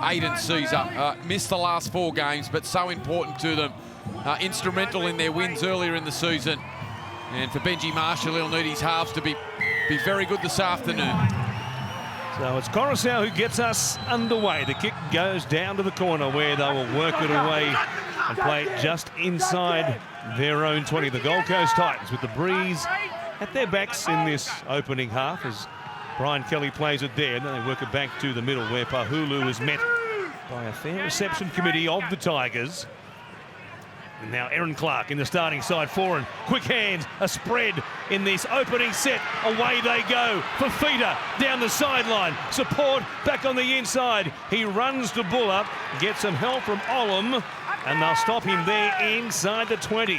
Aidan Caesar. Missed the last 4 games, but so important to them. Instrumental in their wins earlier in the season. And for Benji Marshall, he'll need his halves to be very good this afternoon. So it's Coruscant who gets us underway. The kick goes down to the corner where they will work it away and play it just inside their own 20. The Gold Coast Titans with the breeze at their backs in this opening half as Brian Kelly plays it there. And then they work it back to the middle where Pahulu is met by a fair reception committee of the Tigers. And now Aaron Clark in the starting side for and quick hands, a spread in this opening set. Away they go. Fafita down the sideline. Support back on the inside. He runs to Buller, gets some help from Olam, and they'll stop him there inside the 20.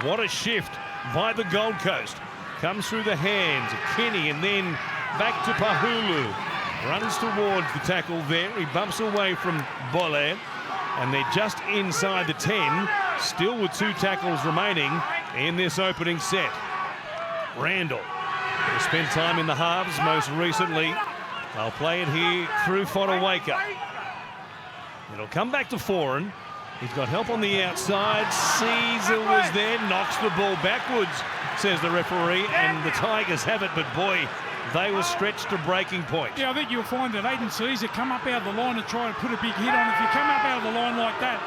What a shift by the Gold Coast. Comes through the hands of Kenny and then back to Pahulu. Runs towards the tackle there. He bumps away from Bolle. And they're just inside the 10, still with 2 tackles remaining in this opening set. Randall will spend time in the halves most recently. They'll play it here through Fodawaker. It'll come back to Foran. He's got help on the outside. Caesar was there, knocks the ball backwards, says the referee, and the Tigers have it, but boy, they were stretched to breaking point. Yeah, I think you'll find that Aidan Caesar come up out of the line and try to put a big hit on. If you come up out of the line like that,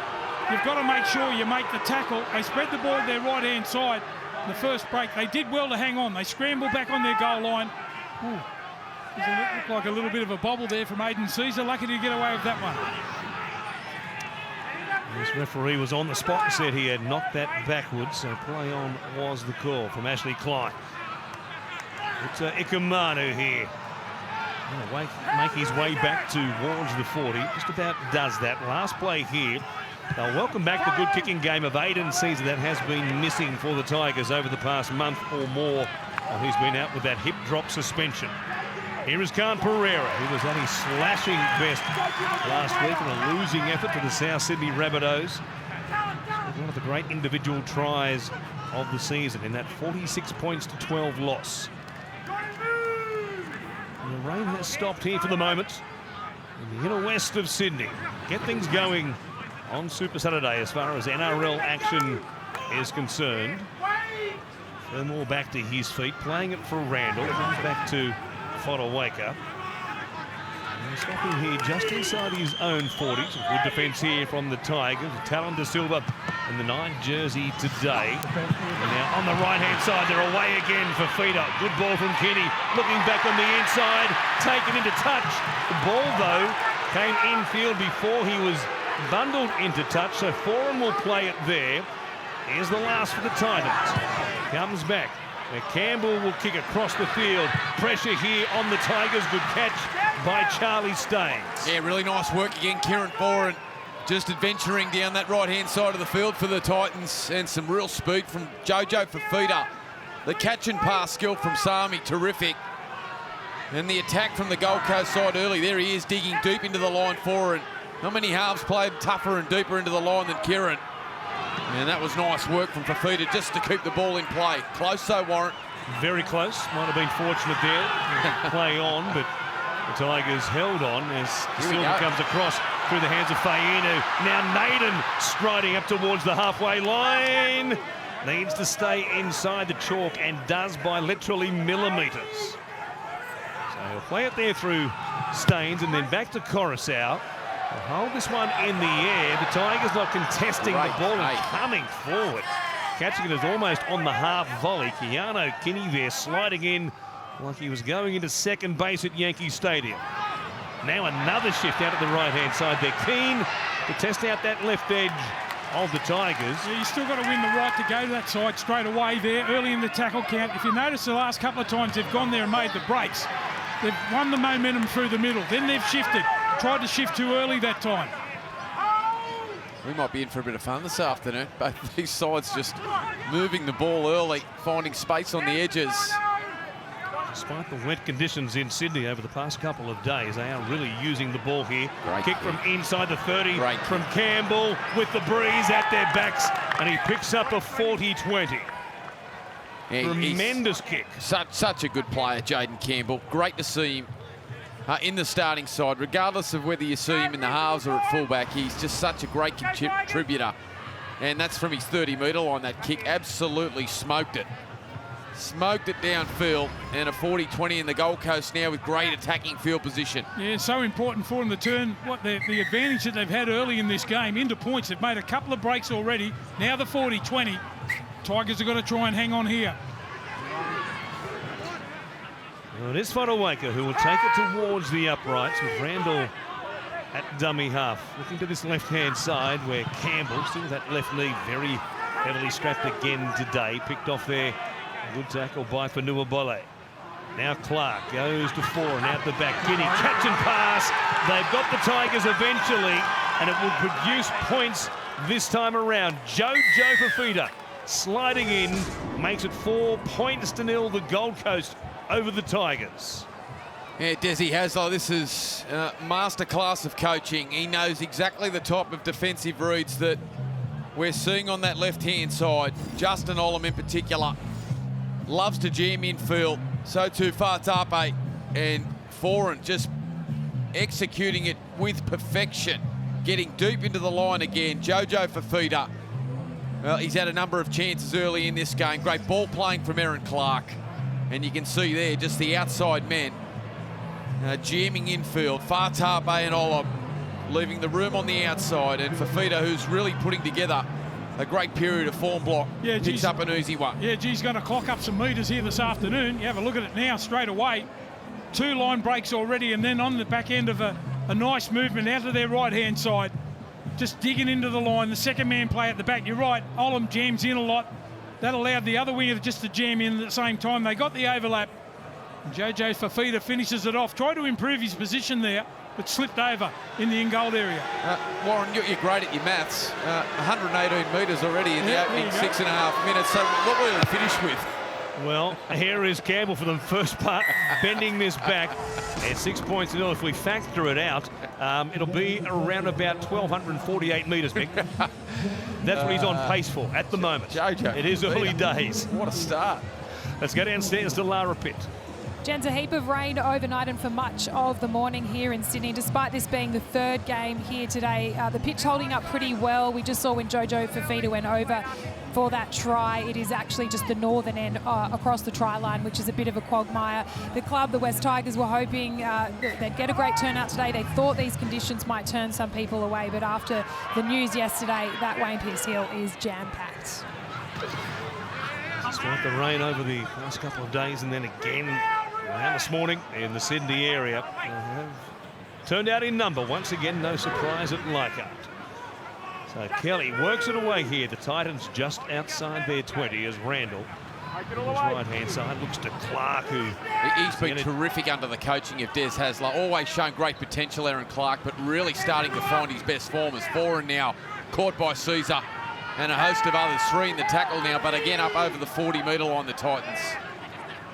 you've got to make sure you make the tackle. They spread the ball to their right-hand side. The first break, they did well to hang on. They scrambled back on their goal line. Ooh, looked like a little bit of a bobble there from Aidan Caesar. Lucky to get away with that one. This referee was on the spot and said he had knocked that backwards, so play on was the call from Ashley Klein. It's Ikamanu here. Make his way back towards the 40. Just about does that. Last play here. They'll welcome back the good kicking game of Aidan Caesar that has been missing for the Tigers over the past month or more. Well, he's been out with that hip drop suspension. Here is Khan Pereira, who was at his slashing best last week in a losing effort to the South Sydney Rabbitohs. One of the great individual tries of the season in that 46 points to 12 loss. And the rain has stopped here for the moment in the inner west of Sydney. Get things going on Super Saturday as far as NRL action is concerned. Furmore back to his feet, playing it for Randall. Comes back to Fodawaker. Stopping here just inside his own 40. Some good defence here from the Tigers. Talon De Silva in the 9 jersey today. And now on the right-hand side, they're away again for Fafita. Good ball from Kenny. Looking back on the inside, taken into touch. The ball, though, came infield before he was bundled into touch, so Foran will play it there. Here's the last for the Titans. Comes back. Where Campbell will kick across the field. Pressure here on the Tigers. Good catch by Charlie Staines. Yeah, really nice work again, Kieran Foran. Just adventuring down that right-hand side of the field for the Titans. And some real speed from Jojo Fafita. The catch and pass skill from Sami, terrific. And the attack from the Gold Coast side early. There he is, digging deep into the line for it. Not many halves played tougher and deeper into the line than Kieran. And that was nice work from Fafita just to keep the ball in play. Close though, Warren. Very close. Might have been fortunate there. Play on, but the Tigers held on as Silva comes across through the hands of Fainu. Now Naden striding up towards the halfway line. Needs to stay inside the chalk and does by literally millimetres. So he'll play it there through Staines and then back to Coruscant. They'll hold this one in the air. The Tigers not contesting the ball and coming forward. Catching it is almost on the half volley. Keanu Kinney there sliding in like he was going into second base at Yankee Stadium. Now another shift out at the right-hand side. They're keen to test out that left edge of the Tigers. Yeah, you still got to win the right to go to that side straight away there, early in the tackle count. If you notice the last couple of times they've gone there and made the breaks, they've won the momentum through the middle. Then they've shifted. Tried to shift too early that time. We might be in for a bit of fun this afternoon. Both these sides just moving the ball early, finding space on the edges. Despite the wet conditions in Sydney over the past couple of days, they are really using the ball here. Great kick from inside the 30 from Campbell with the breeze at their backs, and he picks up a 40-20. Yeah, tremendous kick. Such a good player, Jaden Campbell. Great to see him in the starting side, regardless of whether you see him in the halves or at fullback. He's just such a great contributor. And that's from his 30-metre line, that kick. Absolutely smoked it. Smoked it downfield, and a 40-20 in the Gold Coast now with great attacking field position. Yeah, so important for them to turn the advantage that they've had early in this game into points. They've made a couple of breaks already. Now the 40-20. Tigers are going to try and hang on here. Well, it is Fodawaker who will take it towards the uprights with Randall at dummy half. Looking to this left-hand side where Campbell, still with that left knee very heavily strapped again today, picked off there. Good tackle by Fanuabole. Now Clark goes to Foran out the back. Guinea catch and pass. They've got the Tigers eventually, and it will produce points this time around. Jojo Fafita sliding in, makes it 4 points to 0, the Gold Coast over the Tigers. Yeah, Desi Hasler, this is a masterclass of coaching. He knows exactly the type of defensive reads that we're seeing on that left-hand side. Justin Olam in particular loves to jam infield. So too Fatape, and Foran just executing it with perfection. Getting deep into the line again. Jojo Fafita. Well, he's had a number of chances early in this game. Great ball playing from Aaron Clark. And you can see there just the outside men jamming infield. Fatape and Olam leaving the room on the outside. And Fafita, who's really putting together a great period of form block, picks up an easy one. Yeah, he's going to clock up some metres here this afternoon. You have a look at it now straight away. 2 line breaks already, and then on the back end of a nice movement out to their right-hand side. Just digging into the line. The second man play at the back. You're right, Olam jams in a lot. That allowed the other winger just to jam in at the same time. They got the overlap. And Jojo Fafita finishes it off. Tried to improve his position there, but slipped over in the in-goal area. Warren, you're great at your maths. 118 metres already in the opening 6.5 minutes. So what will we finish with? Well, here is Campbell for the first part, bending this back at 6 points to 0. If we factor it out, it'll be around about 1,248 metres, Mick. That's what he's on pace for at the moment. Jojo, it is early days. What a start. Let's go downstairs to Lara Pitt. Gents, a heap of rain overnight and for much of the morning here in Sydney. Despite this being the 3rd game here today, the pitch holding up pretty well. We just saw when Jojo Fafita went over for that try, it is actually just the northern end across the try line, which is a bit of a quagmire. The club, the West Tigers, were hoping they'd get a great turnout today. They thought these conditions might turn some people away, but after the news yesterday, that Wayne Pearce Hill is jam-packed. Despite the rain over the last couple of days and then again this morning in the Sydney area, turned out in number. Once again, no surprise at Leichhardt. So Kelly works it away here. The Titans just outside their 20 as Randall, his right-hand side, looks to Clark, who... He's been terrific under the coaching of Des Hasler. Always shown great potential, Aaron Clark, but really starting to find his best form as Foran now caught by Caesar and a host of others. 3 in the tackle now, but again up over the 40-metre line, the Titans.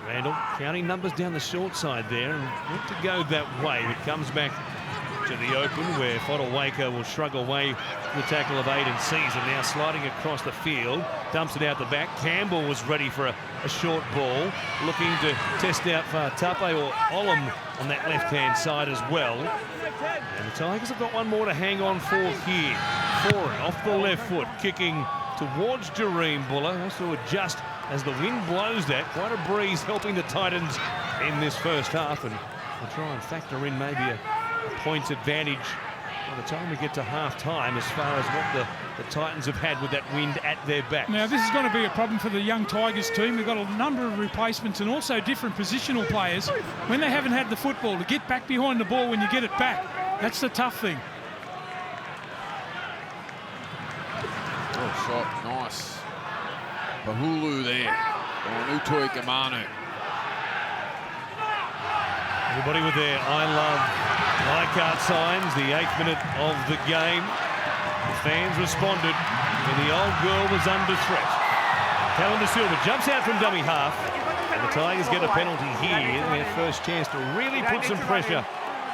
Randall counting numbers down the short side there and look to go that way. It comes back to the open where Fodawaker will shrug away the tackle of Aiden Caesar. Now sliding across the field, dumps it out the back. Campbell was ready for a short ball, looking to test out Tape or Olam on that left-hand side as well. And the Tigers have got one more to hang on for here. Foran off the left foot, kicking towards Jareem Buller. Has to adjust as the wind blows that. Quite a breeze helping the Titans in this first half, and we'll try and factor in maybe a points advantage by the time we get to half-time as far as what the Titans have had with that wind at their back. Now, this is going to be a problem for the young Tigers team. We've got a number of replacements and also different positional players. When they haven't had the football, to get back behind the ball when you get it back, that's the tough thing. Oh, shot, nice. Bahulu there, or Utoi Kamanu. Everybody with their I love Leichhardt signs, the 8th minute of the game. The fans responded when the old girl was under threat. Calendar Silva jumps out from dummy half, and the Tigers get a penalty here. Their first chance to really put some pressure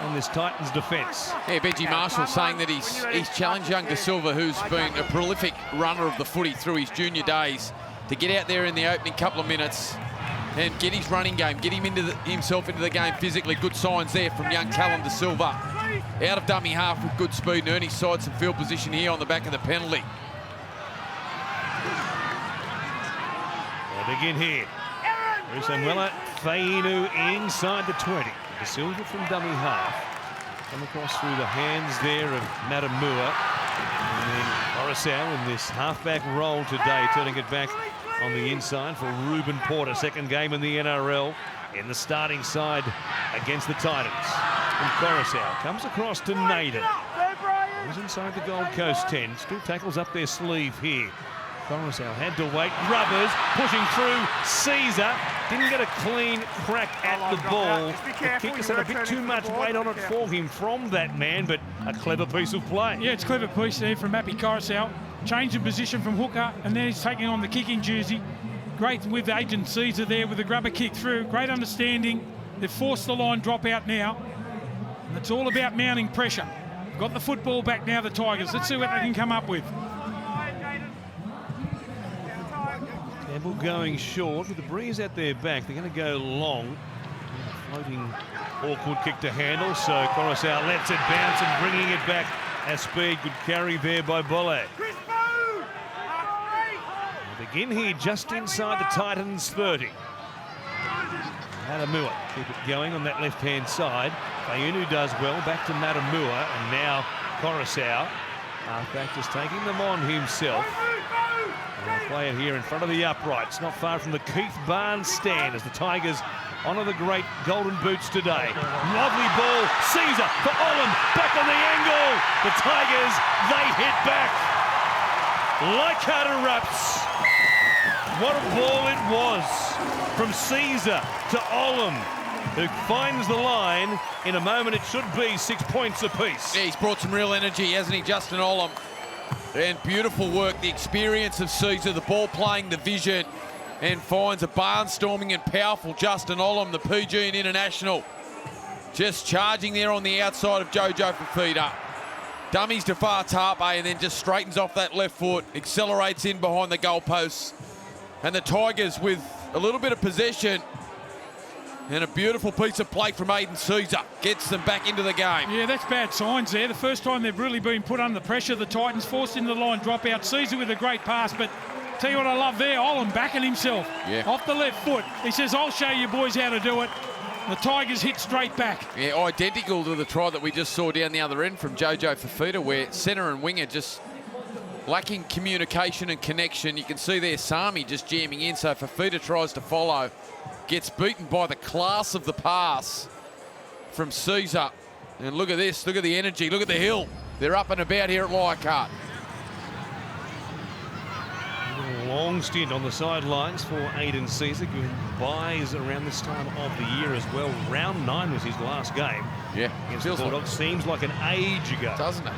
on this Titans defence. Yeah, Benji Marshall saying that he's challenged young De Silva, who's been a prolific runner of the footy through his junior days, to get out there in the opening couple of minutes and get his running game, get him himself into the game physically. Good signs there from young Callum De Silva. Out of dummy half with good speed and earn his side some field position here on the back of the penalty. They begin here. Rusamuela, Fainu inside the 20. De Silva from dummy half. Come across through the hands there of Matamua. And then Coruscant in this halfback role today, turning it back on the inside for Ruben Porter. Second game in the NRL in the starting side against the Titans. And Coruscant comes across to Naden. He's inside the Gold Coast 10. Still tackles up their sleeve here. Coruscant had to wait. Rubbers pushing through. Caesar didn't get a clean crack at the ball. The kick has had a bit too much weight on it for him from that man, but a clever piece of play. Yeah, it's a clever piece there from Mappy Coruscant. Changing position from hooker, and then he's taking on the kicking jersey. Great with Agent Caesar there with the grubber kick through. Great understanding. They've forced the line drop out now. And it's all about mounting pressure. Got the football back now, the Tigers. Let's see what they can come up with. Campbell going short with the breeze at their back. They're going to go long. Floating awkward kick to handle, so Coruscant lets it bounce and bringing it back at speed. Good carry there by Bolle. They begin here just inside the Titans 30. Matamua keep it going on that left-hand side. Fainu does well, back to Matamua, and now Coruscant. Halfback just taking them on himself. And they'll play it here in front of the uprights, not far from the Keith Barnes stand as the Tigers honour the great golden boots today. Lovely ball, Caesar for Olam, back on the angle. The Tigers, they hit back. Leichhardt erupts. What a ball it was from Caesar to Olam, who finds the line in a moment it should be 6 points apiece. Yeah, he's brought some real energy, hasn't he, Justin Olam? And beautiful work, the experience of Caesar, the ball playing, the vision, and finds a barnstorming and powerful Justin Olam, the PG and International. Just charging there on the outside of Jojo Fafita. Dummies to Fatape and then just straightens off that left foot, accelerates in behind the goalposts. And the Tigers with a little bit of possession and a beautiful piece of play from Aiden Caesar gets them back into the game. Yeah, that's bad signs there. The first time they've really been put under pressure. The Titans forced into the line, drop out. Caesar with a great pass, but tell you what I love there, Olam backing himself off the left foot. He says, I'll show you boys how to do it. The Tigers hit straight back. Yeah, identical to the try that we just saw down the other end from Jojo Fafita, where centre and winger just lacking communication and connection. You can see there Sami just jamming in, so Fafita tries to follow. Gets beaten by the class of the pass from Caesar. And look at this, look at the energy, look at the hill. They're up and about here at Leichhardt. Long stint on the sidelines for Aiden Caesar. Good buys around this time of the year as well. Round 9 was his last game. Yeah, against the Bulldogs. Seems like an age ago, doesn't it?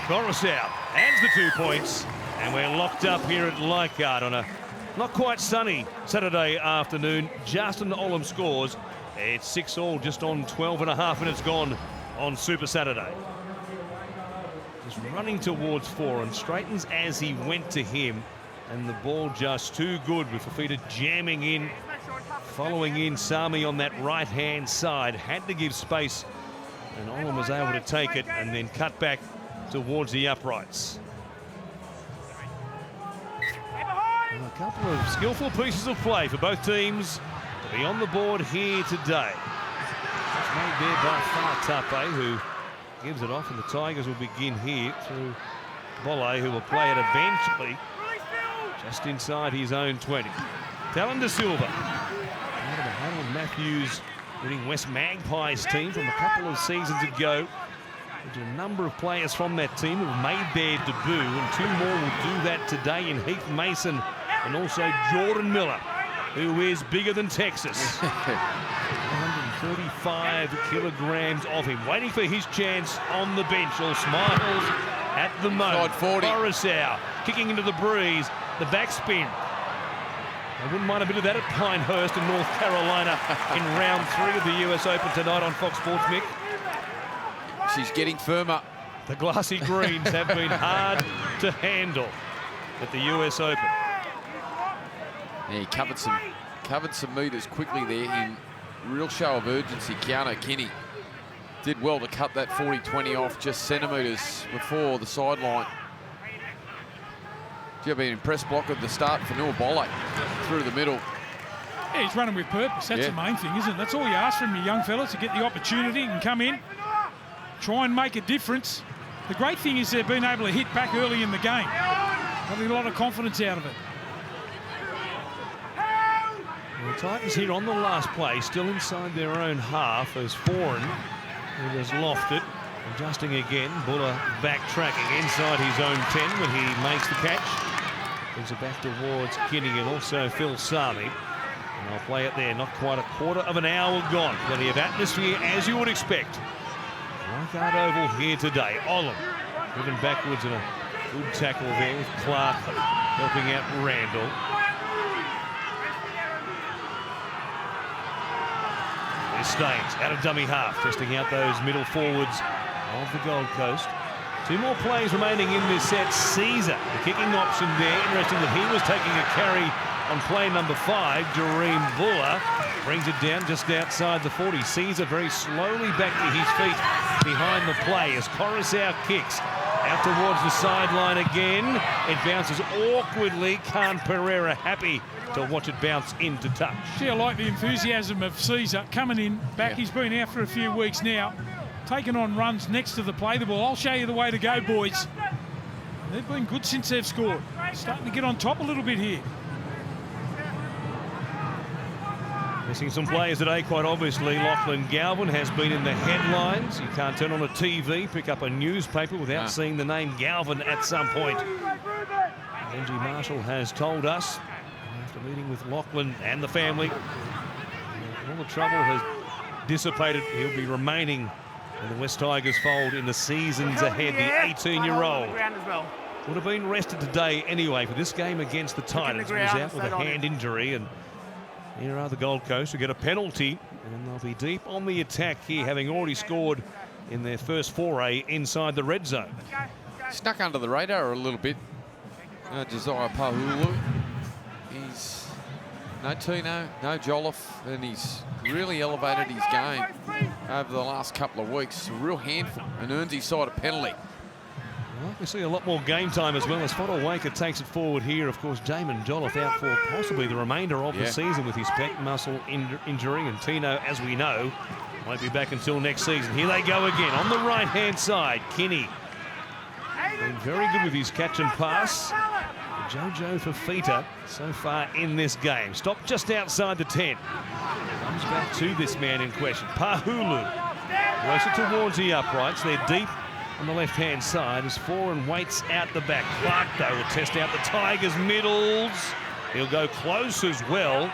Coruscant adds the 2 points, and we're locked up here at Leichhardt on a not quite sunny Saturday afternoon. Justin Olam scores. It's 6-all, just on 12.5 minutes gone on Super Saturday. Just running towards 4 and straightens as he went to him, and the ball just too good with Fafita jamming in, following in Sami on that right-hand side. Had to give space, and Olam was able to take it and then cut back towards the uprights. And a couple of skillful pieces of play for both teams to be on the board here today. It's made there by Fatape, who gives it off, and the Tigers will begin here through Bolle, who will play it eventually just inside his own 20. Talon De Silva. Out of the Harold Matthews winning West Magpies team from a couple of seasons ago. There's a number of players from that team who have made their debut, and 2 more will do that today in Heath Mason and also Jordan Miller, who is bigger than Texas. 135 kilograms of him, waiting for his chance on the bench. All smiles at the moment. Coruscant kicking into the breeze, the backspin. I wouldn't mind a bit of that at Pinehurst in North Carolina in round 3 of the US Open tonight on Fox Sports, Mick. She's getting firmer. The glassy greens have been hard to handle at the US Open. Yeah, he covered some metres quickly there in real show of urgency. Keanu Kinney did well to cut that 40-20 off just centimetres before the sideline. You've been impressed block at the start for Noah Bolle through the middle. Yeah, he's running with purpose. That's the main thing, isn't it? That's all you ask from your young fellas, to get the opportunity and come in, try and make a difference. The great thing is they've been able to hit back early in the game. Got a lot of confidence out of it. The Titans here on the last play, still inside their own half as Foran, who has lofted, adjusting again. Buller backtracking inside his own 10 when he makes the catch. Brings it back towards Kinney and also Phil Sami. And I'll play it there, not quite a quarter of an hour gone. Plenty of atmosphere, as you would expect. Leichhardt Oval here today. Olam driven backwards and a good tackle there with Clark helping out Randall. There's Staines out of dummy half, testing out those middle forwards of the Gold Coast. 2 more plays remaining in this set. Caesar, the kicking option there. Interesting that he was taking a carry on play number 5. Jareem Buller brings it down just outside the 40. Caesar very slowly back to his feet behind the play as Coruscant kicks out towards the sideline again. It bounces awkwardly. Khan Pereira happy to watch it bounce into touch. Gee, I like the enthusiasm of Caesar coming in back. Yeah. He's been out for a few weeks now, taking on runs next to the play the ball. I'll show you the way to go, boys. They've been good since they've scored. Starting to get on top a little bit here. Missing some players today, quite obviously. Lachlan Galvin has been in the headlines. You can't turn on a TV, pick up a newspaper without seeing the name Galvin at some point. Benji Marshall has told us, after meeting with Lachlan and the family, all the trouble has dissipated. He'll be remaining in the West Tigers fold in the seasons ahead. The 18-year-old would have been rested today anyway for this game against the Titans. He was out with a hand injury, and here are the Gold Coast who get a penalty, and they'll be deep on the attack here, having already scored in their first foray inside the red zone. Snuck under the radar a little bit. Josiah Pahulu. He's no Tino, no Jolliffe, and he's really elevated his game over the last couple of weeks. A real handful, and earns his side a penalty. Well, we see a lot more game time as well as Fodawaker takes it forward here. Of course, Jamin Jolliffe out for possibly the remainder of the season with his pec muscle injury, and Tino, as we know, won't be back until next season. Here they go again on the right-hand side. Kinney been very good with his catch and pass. Jojo Fafita so far in this game. Stopped just outside the 10. Comes back to this man in question. Pahulu works it towards the uprights. They're deep on the left-hand side as Foran waits out the back. Clark, though, will test out the Tigers' middles. He'll go close as well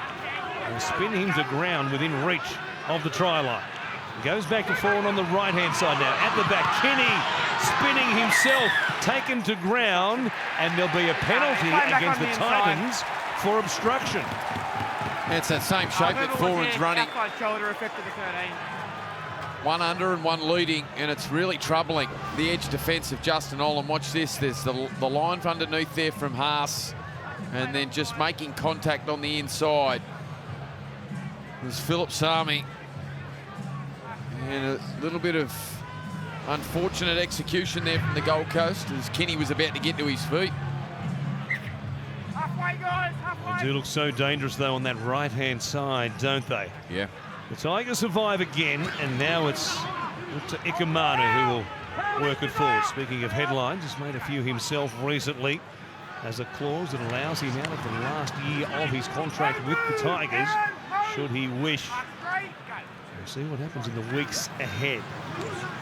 and spin him to ground within reach of the try line. Goes back to Foran on the right-hand side now. At the back, Kinney spinning himself, taken to ground, and there'll be a penalty against the Titans for obstruction. It's that same shape that Foran's running. One under and one leading, and it's really troubling the edge defence of Justin Olam. Watch this. There's the line underneath there from Haas, and then just making contact on the inside. There's Philip Sami. And a little bit of unfortunate execution there from the Gold Coast as Kinney was about to get to his feet. They do look so dangerous, though, on that right-hand side, don't they? Yeah. The Tigers survive again, and now it's to Ikamanu who will work it forward. Speaking of headlines, he's made a few himself recently as a clause that allows him out of the last year of his contract with the Tigers, should he wish. We'll see what happens in the weeks ahead.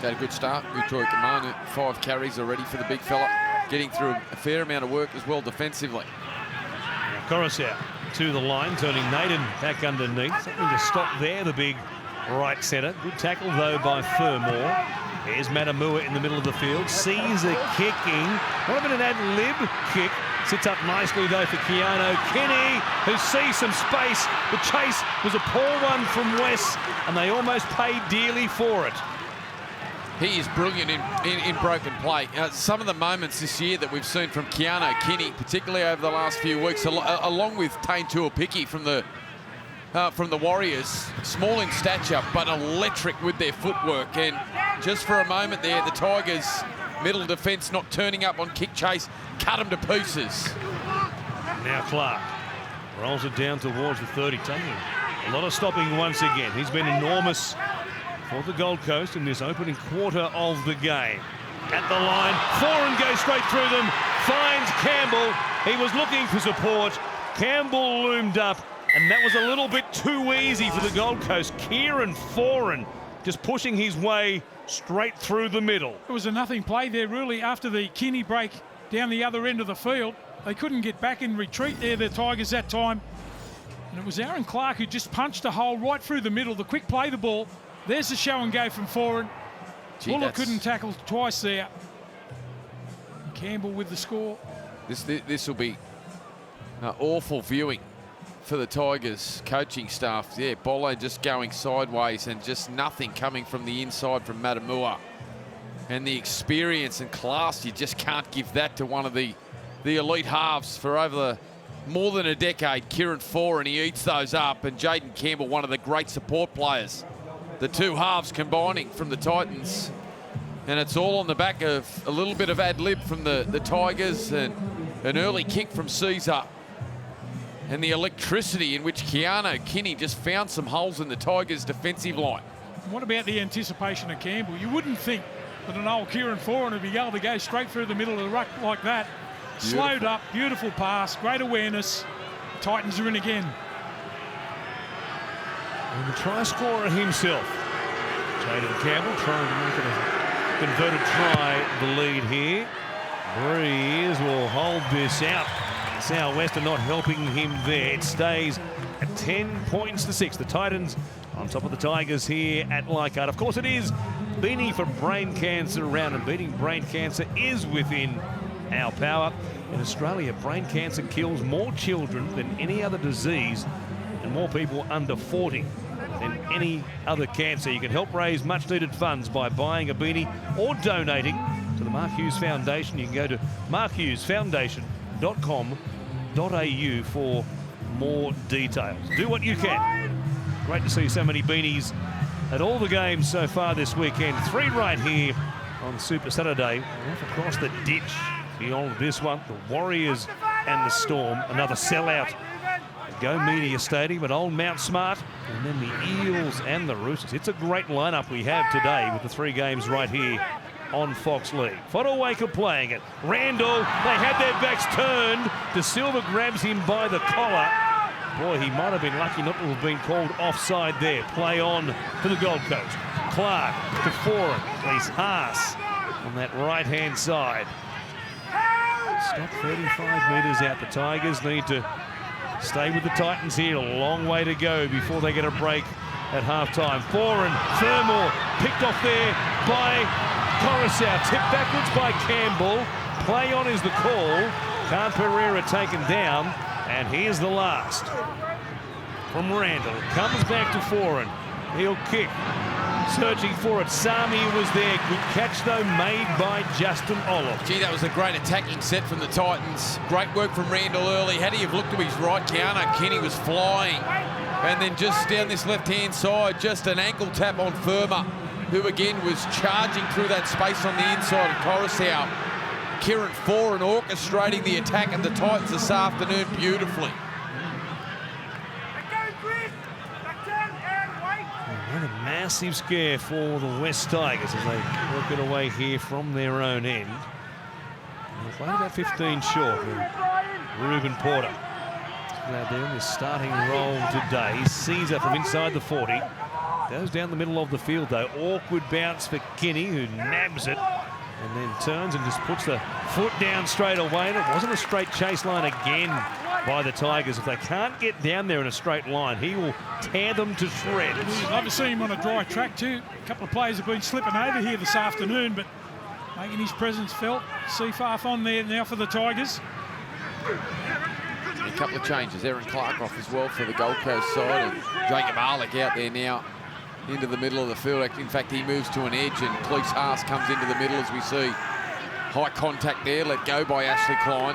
Had a good start with Troy Kamanu. 5 carries already for the big fella. Getting through a fair amount of work as well defensively. Coruscant to the line, turning Naden back underneath. Something to stop there, the big right centre. Good tackle, though, by Furmore. There's Matamua in the middle of the field. Caesar kicking. What about an ad-lib kick? Sits up nicely, though, for Keanu Kinney, who sees some space. The chase was a poor one from West, and they almost paid dearly for it. He is brilliant in broken play. Some of the moments this year that we've seen from Keano Kinney, particularly over the last few weeks, along with Tane Tuapiki from the Warriors, small in stature but electric with their footwork. And just for a moment there, the Tigers' middle defence not turning up on kick chase, cut them to pieces. Now Clark rolls it down towards the 30. A lot of stopping once again. He's been enormous for the Gold Coast in this opening quarter of the game. At the line, Foran goes straight through them, finds Campbell. He was looking for support. Campbell loomed up, and that was a little bit too easy for the Gold Coast. Kieran Foran just pushing his way straight through the middle. It was a nothing play there, really, after the Kinney break down the other end of the field. They couldn't get back in retreat there, the Tigers, that time. And it was Aaron Clark who just punched a hole right through the middle. The quick play the ball. There's the show and go from Foran. Bullock couldn't tackle twice there. Campbell with the score. This will be awful viewing for the Tigers coaching staff. Yeah, Bolo just going sideways and just nothing coming from the inside from Matamua. And the experience and class, you just can't give that to one of the elite halves for over more than a decade. Kieran Foran, he eats those up, and Jaden Campbell, one of the great support players. The two halves combining from the Titans, and it's all on the back of a little bit of ad-lib from the Tigers and an early kick from Caesar, and the electricity in which Keano Kinney just found some holes in the Tigers' defensive line. What about the anticipation of Campbell? You wouldn't think that an old Kieran Foran would be able to go straight through the middle of the ruck like that. Beautiful. Slowed up, beautiful pass, great awareness. Titans are in again. And the try scorer himself, Jaden Campbell, trying to make it a converted try, the lead here. Breeze will hold this out. Southwest are not helping him there. It stays at 10 points to 6. The Titans on top of the Tigers here at Leichhardt. Of course, it is Beanie for brain cancer round, and beating brain cancer is within our power. In Australia, brain cancer kills more children than any other disease and more people under 40 than any other cancer. You can help raise much needed funds by buying a beanie or donating to the Mark Hughes Foundation. You can go to markhughesfoundation.com.au for more details. Do what you can. Great to see so many beanies at all the games so far this weekend. 3 right here on Super Saturday. Off across the ditch beyond this one, the Warriors and the Storm. Another sellout. Go Media Stadium at Old Mount Smart, and then the Eels and the Roosters. It's a great lineup we have today with the 3 games right here on Fox League. Fodawaker playing it. Randall, they had their backs turned. De Silva grabs him by the collar. Boy, he might have been lucky not to have been called offside there. Play on to the Gold Coast. Clark to Foran. Please Haas on that right-hand side. Stop 35 metres out. The Tigers need to stay with the Titans here. A long way to go before they get a break at half-time. Foran, Fermor, picked off there by Coruscant. Tipped backwards by Campbell. Play on is the call. Khan Pereira taken down. And here's the last from Randall. Comes back to Foran. He'll kick. Searching for it. Sami was there. Good catch, though, made by Justin Olive. Gee, that was a great attacking set from the Titans. Great work from Randall early. Had he have looked to his right, Keano Kinney was flying. And then just down this left-hand side, just an ankle tap on Firma, who again was charging through that space on the inside of Coruscant. Kieran Foran orchestrating the attack of the Titans this afternoon beautifully. Another massive scare for the West Tigers as they work it away here from their own end. They're playing about 15 short with Ruben Porter. Now doing this starting role today. Caesar from inside the 40. Goes down the middle of the field though. Awkward bounce for Kinney, who nabs it and then turns and just puts the foot down straight away. And it wasn't a straight chase line again by the Tigers. If they can't get down there in a straight line, he will tear them to shreds. You'd love to see him on a dry track too. A couple of players have been slipping over here this afternoon, but making his presence felt. Seafarth on there now for the Tigers. A couple of changes. Aaron Clark off as well for the Gold Coast side, and Jacob Arlick out there now into the middle of the field. In fact, he moves to an edge and Cleese Haas comes into the middle as we see. High contact there, let go by Ashley Klein.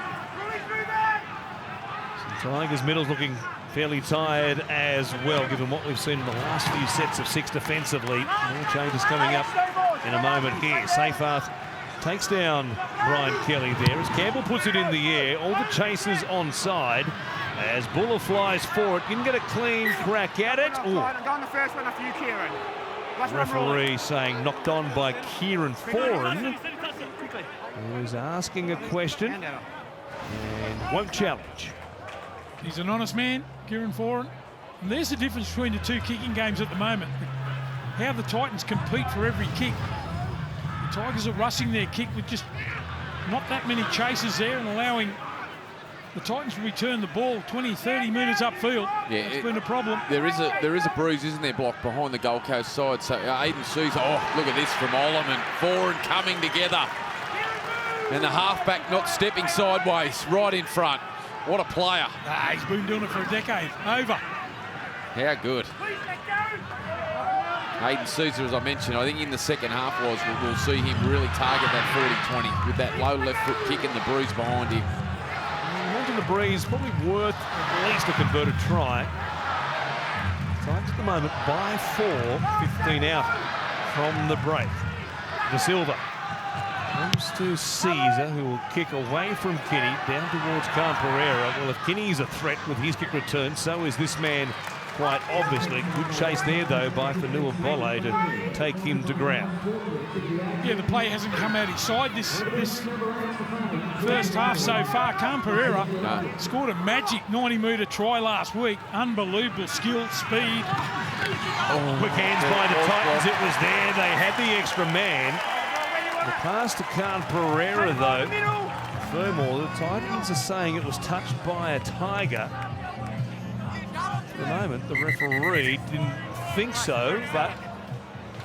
Tigers middle's looking fairly tired as well, given what we've seen in the last few sets of 6 defensively. More changes coming up in a moment here. Seyfarth takes down Brian Kelly there as Campbell puts it in the air. All the chasers onside as Buller flies forward. Didn't get a clean crack at it. Go on the first one after you, Kieran. Referee saying knocked on by Kieran Foran, who's asking a question and won't challenge. He's an honest man, Kieran Foran. And there's the difference between the two kicking games at the moment. How the Titans compete for every kick. The Tigers are rushing their kick with just not that many chases there and allowing the Titans to return the ball 20, 30 metres upfield. Yeah, it's been a problem. There is a bruise, isn't there, Block, behind the Gold Coast side. So Aiden Souza, oh, look at this from Olam and Foran coming together. And the halfback not stepping sideways, right in front. What a player. He's been doing it for a decade. Over. How good. Aiden Souza, as I mentioned, I think in the second half we'll see him really target that 40-20 with that low left foot kick and the bruise behind him. Onto the breeze, probably worth at least a converted try. Tigers at the moment by 4, 15 out from the break. De Silva comes to Caesar, who will kick away from Kinney down towards Khan Pereira. Well, if Kinney is a threat with his kick return, so is this man quite obviously. Good chase there, though, by Fanua Bolle to take him to ground. Yeah, the play hasn't come out his side this first half so far. Khan Pereira scored a magic 90-metre try last week. Unbelievable skill, speed. Quick hands by the Titans. It was there. They had the extra man. The pass to Khan Pereira, though. Furthermore, the Titans are saying it was touched by a Tiger. At the moment, the referee didn't think so, but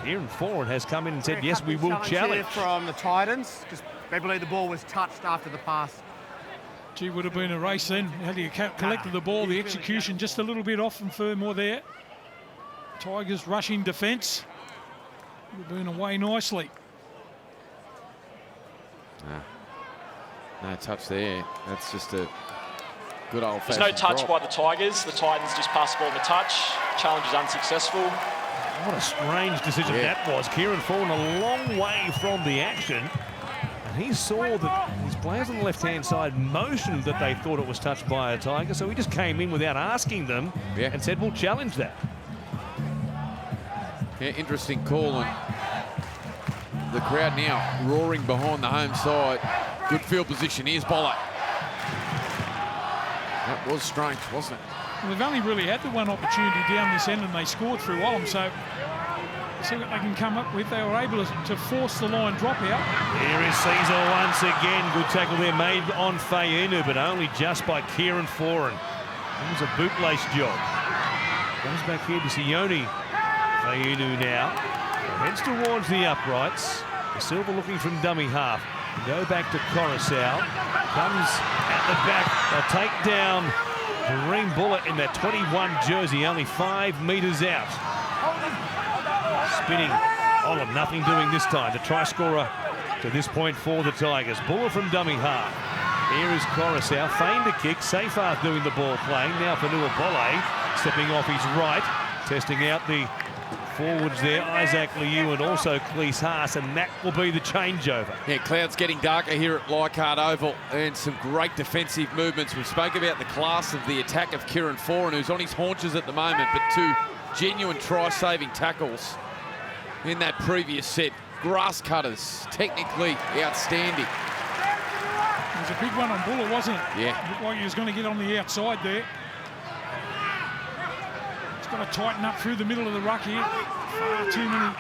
Kieran Foran has come in and said, yes, we will challenge. From the Titans, because they believe the ball was touched after the pass. Gee, would have been a race then. How do you collected the ball, the execution just a little bit off from Furmore there. Tigers rushing defence. Would have been away nicely. No touch there. That's just a good old-fashioned There's no touch drop. by the Tigers. The Titans just passed the ball to touch. Challenge is unsuccessful. What a strange decision that was. Kieran Foran a long way from the action. And he saw that his players on the left-hand side motioned that they thought it was touched by a Tiger, so he just came in without asking them and said, we'll challenge that. Yeah, interesting call. And the crowd now roaring behind the home side. Good field position. Here's Bolle. That was strange, wasn't it? Well, they've only really had the one opportunity down this end and they scored through Olam, so see what they can come up with. They were able to force the line drop out. Here is Caesar once again. Good tackle there made on Fayunu, but only just by Kieran Foran. It was a bootlace job. Goes back here to Sione. Fayunu now heads towards the uprights. Silva looking from dummy half. Go back to Coruscant. Comes at the back. They'll take down Kareem Bullitt in that 21 jersey, only 5 metres out. Spinning. Olam, nothing doing this time. The try scorer to this point for the Tigers. Bullitt from dummy half. Here is Coruscant. Feigned a kick. Seyfarth doing the ball playing. Now Fanua Bolle stepping off his right. Testing out the forwards there, Isaac Liu and also Cleese Haas, and that will be the changeover. Yeah, clouds getting darker here at Leichhardt Oval and some great defensive movements. We spoke about the class of the attack of Kieran Foran, who's on his haunches at the moment, but 2 genuine try-saving tackles in that previous set. Grass cutters, technically outstanding. It was a big one on Buller, wasn't it? Yeah. Looked like he was going to get on the outside there. Got to tighten up through the middle of the ruck here. Far too many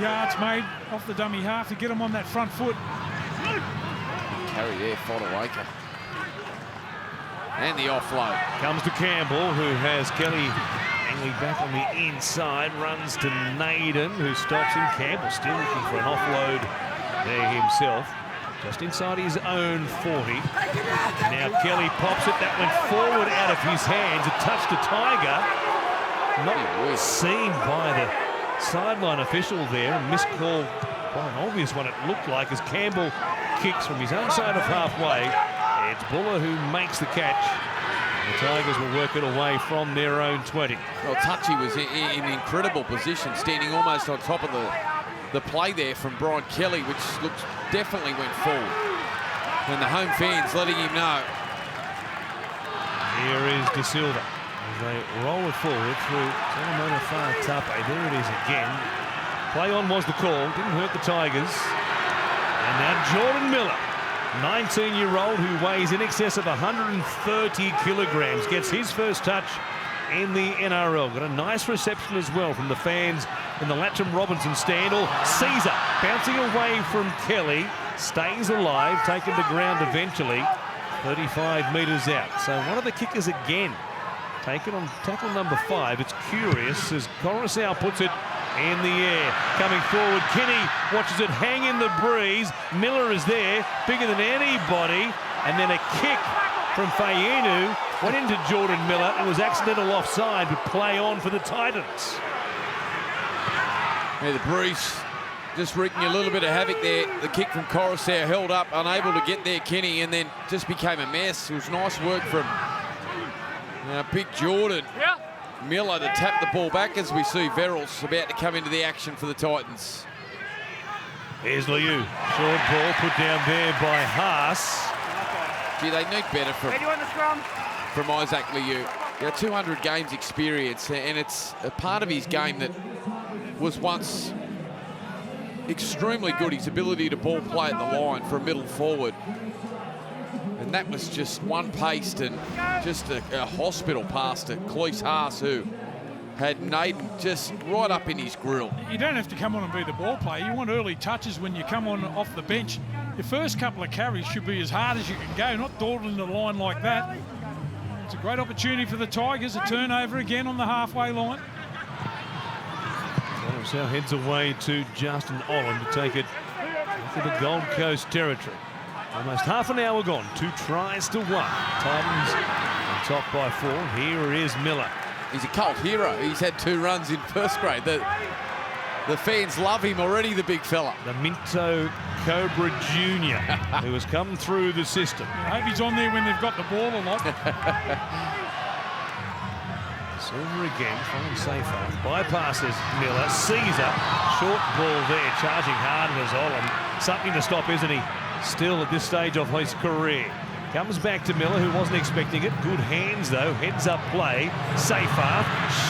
yards made off the dummy half to get him on that front foot. Carry there, Fodawaker. And the offload. Comes to Campbell, who has Kelly angling back on the inside. Runs to Naden, who stops him. Campbell still looking for an offload there himself. Just inside his own 40. Now Kelly pops it. That went forward out of his hands. It touched the Tiger. Not seen by the sideline official there. A missed call, quite an obvious one it looked like, as Campbell kicks from his own side of halfway. It's Buller who makes the catch. The Tigers will work it away from their own 20. Well, Touchy was in an incredible position, standing almost on top of the play there from Brian Kelly, which looks definitely went forward. And the home fans letting him know. Here is De Silva as they roll it forward through Solomona Tape. There it is again. Play on was the call, didn't hurt the Tigers. And now Jordan Miller, 19-year-old who weighs in excess of 130 kilograms, gets his first touch in the NRL. Got a nice reception as well from the fans in the Latcham Robinson stand. Caesar bouncing away from Kelly, stays alive, taken to ground eventually, 35 metres out. So one of the kickers again taken on tackle number 5. It's curious as Coruscant puts it in the air. Coming forward, Kinney watches it hang in the breeze. Miller is there, bigger than anybody. And then a kick from Fainu went into Jordan Miller. It was accidental offside, but play on for the Titans. Yeah, the breeze just wreaking a little bit of havoc there. The kick from Coruscant held up, unable to get there, Kinney, and then just became a mess. It was nice work from big Jordan Miller to tap the ball back as we see Verrills about to come into the action for the Titans. Here's Liu. Short ball put down there by Haas. Gee, they need better from Isaac Liu. 200 games experience, and it's a part of his game that was once extremely good, his ability to ball play at the line for a middle forward. And that was just one paced and just a hospital pass to Cleese Haas, who had Naden just right up in his grill. You don't have to come on and be the ball player. You want early touches when you come on off the bench. Your first couple of carries should be as hard as you can go, not dawdling the line like that. It's a great opportunity for the Tigers, a turnover again on the halfway line. So heads away to Justin Olin to take it to the Gold Coast territory. Almost half an hour gone, 2 tries to 1. Titans on top by 4. Here is Miller. He's a cult hero. He's had 2 runs in first grade. The fans love him already, the big fella. The Minto Cobra Jr. who has come through the system. I hope he's on there when they've got the ball a lot. Silver again, fine safer. Bypasses Miller. Caesar, short ball there, charging hard was Olin. Something to stop, isn't he? Still at this stage of his career. Comes back to Miller, who wasn't expecting it. Good hands, though. Heads up play. Safer,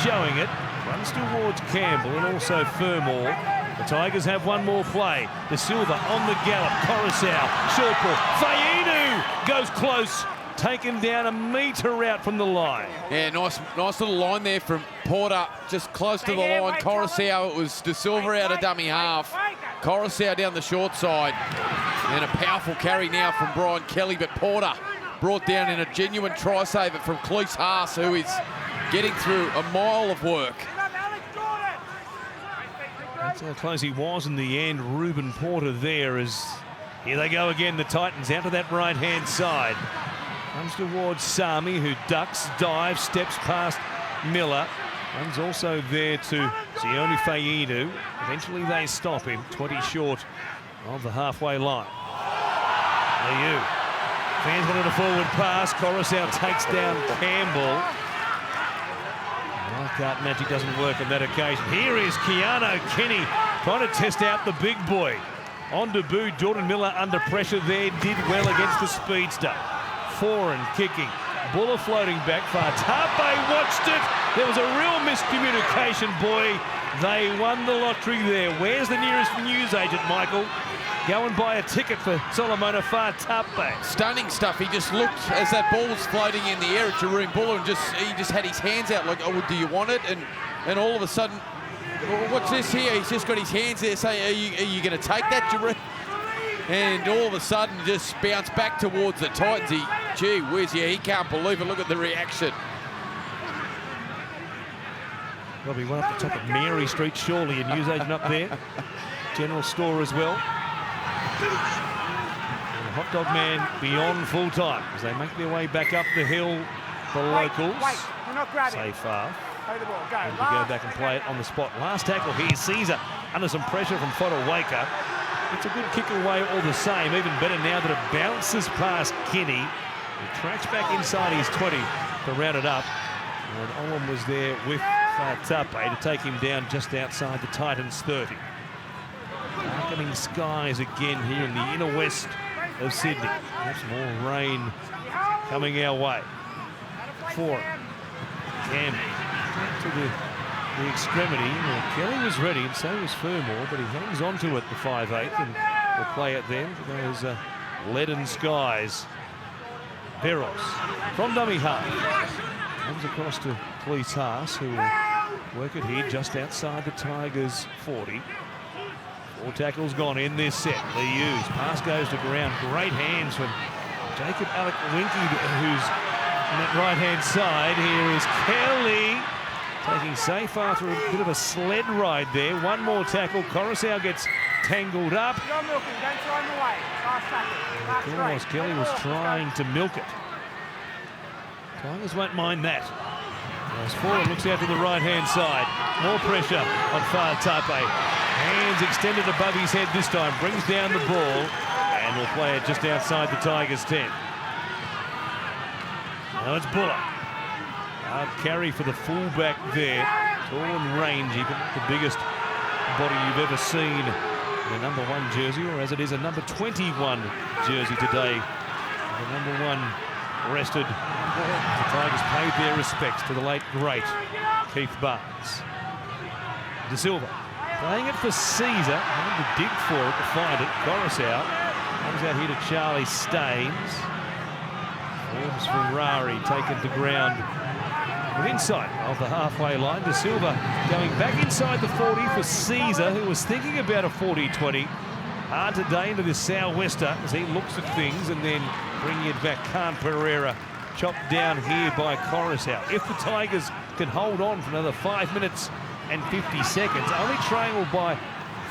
showing it. Runs towards Campbell and also Fermor. The Tigers have one more play. De Silva on the gallop. Coruscant, short ball. Fainu goes close. Taken down a metre out from the line. Yeah, nice little line there from Porter, just close to the line. Coruscant, it was De Silva out of dummy half. Coruscant down the short side. And a powerful carry now from Brian Kelly, but Porter brought down in a genuine try saver from Cleese Haas, who is getting through a mile of work. That's how close he was in the end. Reuben Porter there as here they go again, the Titans out to that right-hand side. Comes towards Sami, who ducks, dives, steps past Miller. Runs also there to Sione Fainu. Eventually they stop him, 20 short of the halfway line. Liu. Fans wanted a forward pass. Coruscant takes down Campbell. Wildcard magic doesn't work on that occasion. Here is Keanu Kinney trying to test out the big boy. On debut, Jordan Miller under pressure there, did well against the speedster. Foreign kicking. Buller floating back far. Tape watched it. There was a real miscommunication, boy. They won the lottery there. Where's the nearest newsagent, Michael? Go and buy a ticket for Solomona Tape. Stunning stuff. He just looked as that ball was floating in the air at Jaroon Buller, and he just had his hands out like, oh, do you want it? And all of a sudden, what's this here? He's just got his hands there saying, are you going to take that, Jaroon? And all of a sudden, just bounced back towards the Titans. Gee whiz, yeah, he can't believe it. Look at the reaction. Probably one up the top of Mary Street, surely, a newsagent up there. General store as well. And the hot dog man beyond full time as they make their way back up the hill, the locals. Wait, do not grab it. Safe half. Play the ball. Go. And to go back and play it on the spot. Last tackle here, Caesar under some pressure from Fodawaker. It's a good kick away all the same. Even better now that it bounces past Kinney. He tracks back inside his 20 to round it up. And Olam was there with Tape to take him down just outside the Titans 30. Darkening skies again here in the inner west of Sydney. Perhaps more rain coming our way. For Campbell to the extremity. Well, Kelly was ready and so was Fermor, but he hangs on to it, the 5'8", and will play it then to those leaden skies. Veros from dummy half. Comes across to Cleese Haas, who will work it here just outside the Tigers 40. 4 tackles gone in this set. Liu's pass goes to ground. Great hands from Jacob Alec Winky, who's on that right-hand side. Here is Kelly taking Safar through a bit of a sled ride there. One more tackle. Coruscant gets tangled up. You're milking. Don't throw him away. Last tackle. Almost Kelly was trying to milk it. Tigers won't mind that. As Ford looks out to the right-hand side. More pressure on Tape. Hands extended above his head this time. Brings down the ball and will play it just outside the Tigers 10. Now it's Buller. Hard carry for the fullback there. Tall and rangy, but not the biggest body you've ever seen in a number 1 jersey, or as it is a number 21 jersey today. The number 1 rested. The Tigers paid their respects to the late, great Keith Barnes. De Silva playing it for Caesar. Having to dig for it to find it. Coruscant comes out here to Charlie Staines. Forbes Ferrari taken to ground with inside of the halfway line. De Silva going back inside the 40 for Caesar, who was thinking about a 40-20. Hard today into this sou'wester as he looks at things and then bringing it back. Khan Pereira chopped down here by Coruscant. If the Tigers can hold on for another 5 minutes and 50 seconds, only trailed by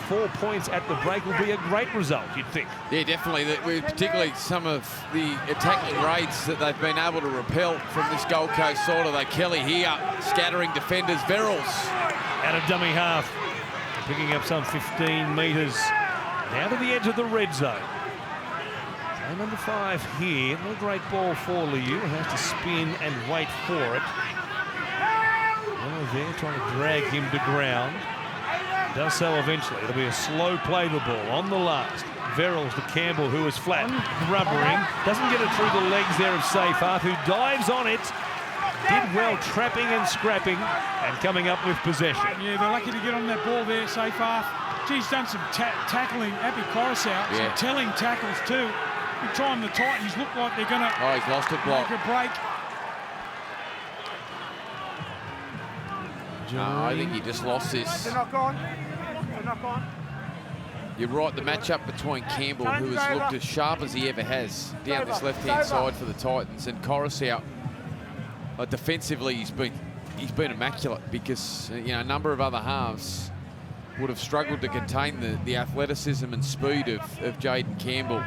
4 points at the break will be a great result, you'd think. Yeah, definitely. Particularly some of the attacking raids that they've been able to repel from this Gold Coast side of the Kelly here, scattering defenders. Verrills out of dummy half, picking up some 15 metres down to the edge of the red zone. So number 5 here, not a great ball for Liu. Has to spin and wait for it. There trying to drag him to ground. Does so eventually. It'll be a slow play the ball on the last. Verrills to Campbell, who is flat, rubbering. Doesn't get it through the legs there of Safar, who dives on it. Did well trapping and scrapping and coming up with possession. Yeah, they're lucky to get on that ball there, Safar. He's done some tackling, Happy Coruscant, some telling tackles too. Every time the Titans look like they're going to he's lost it, block. make a break. No, I think he just lost this. They're not gone. They're not gone. You're right, the matchup between Campbell, who has looked as sharp as he ever has down this left-hand side for the Titans, and Coruscant, defensively he's been immaculate, because a number of other halves would have struggled to contain the athleticism and speed of Jaden Campbell.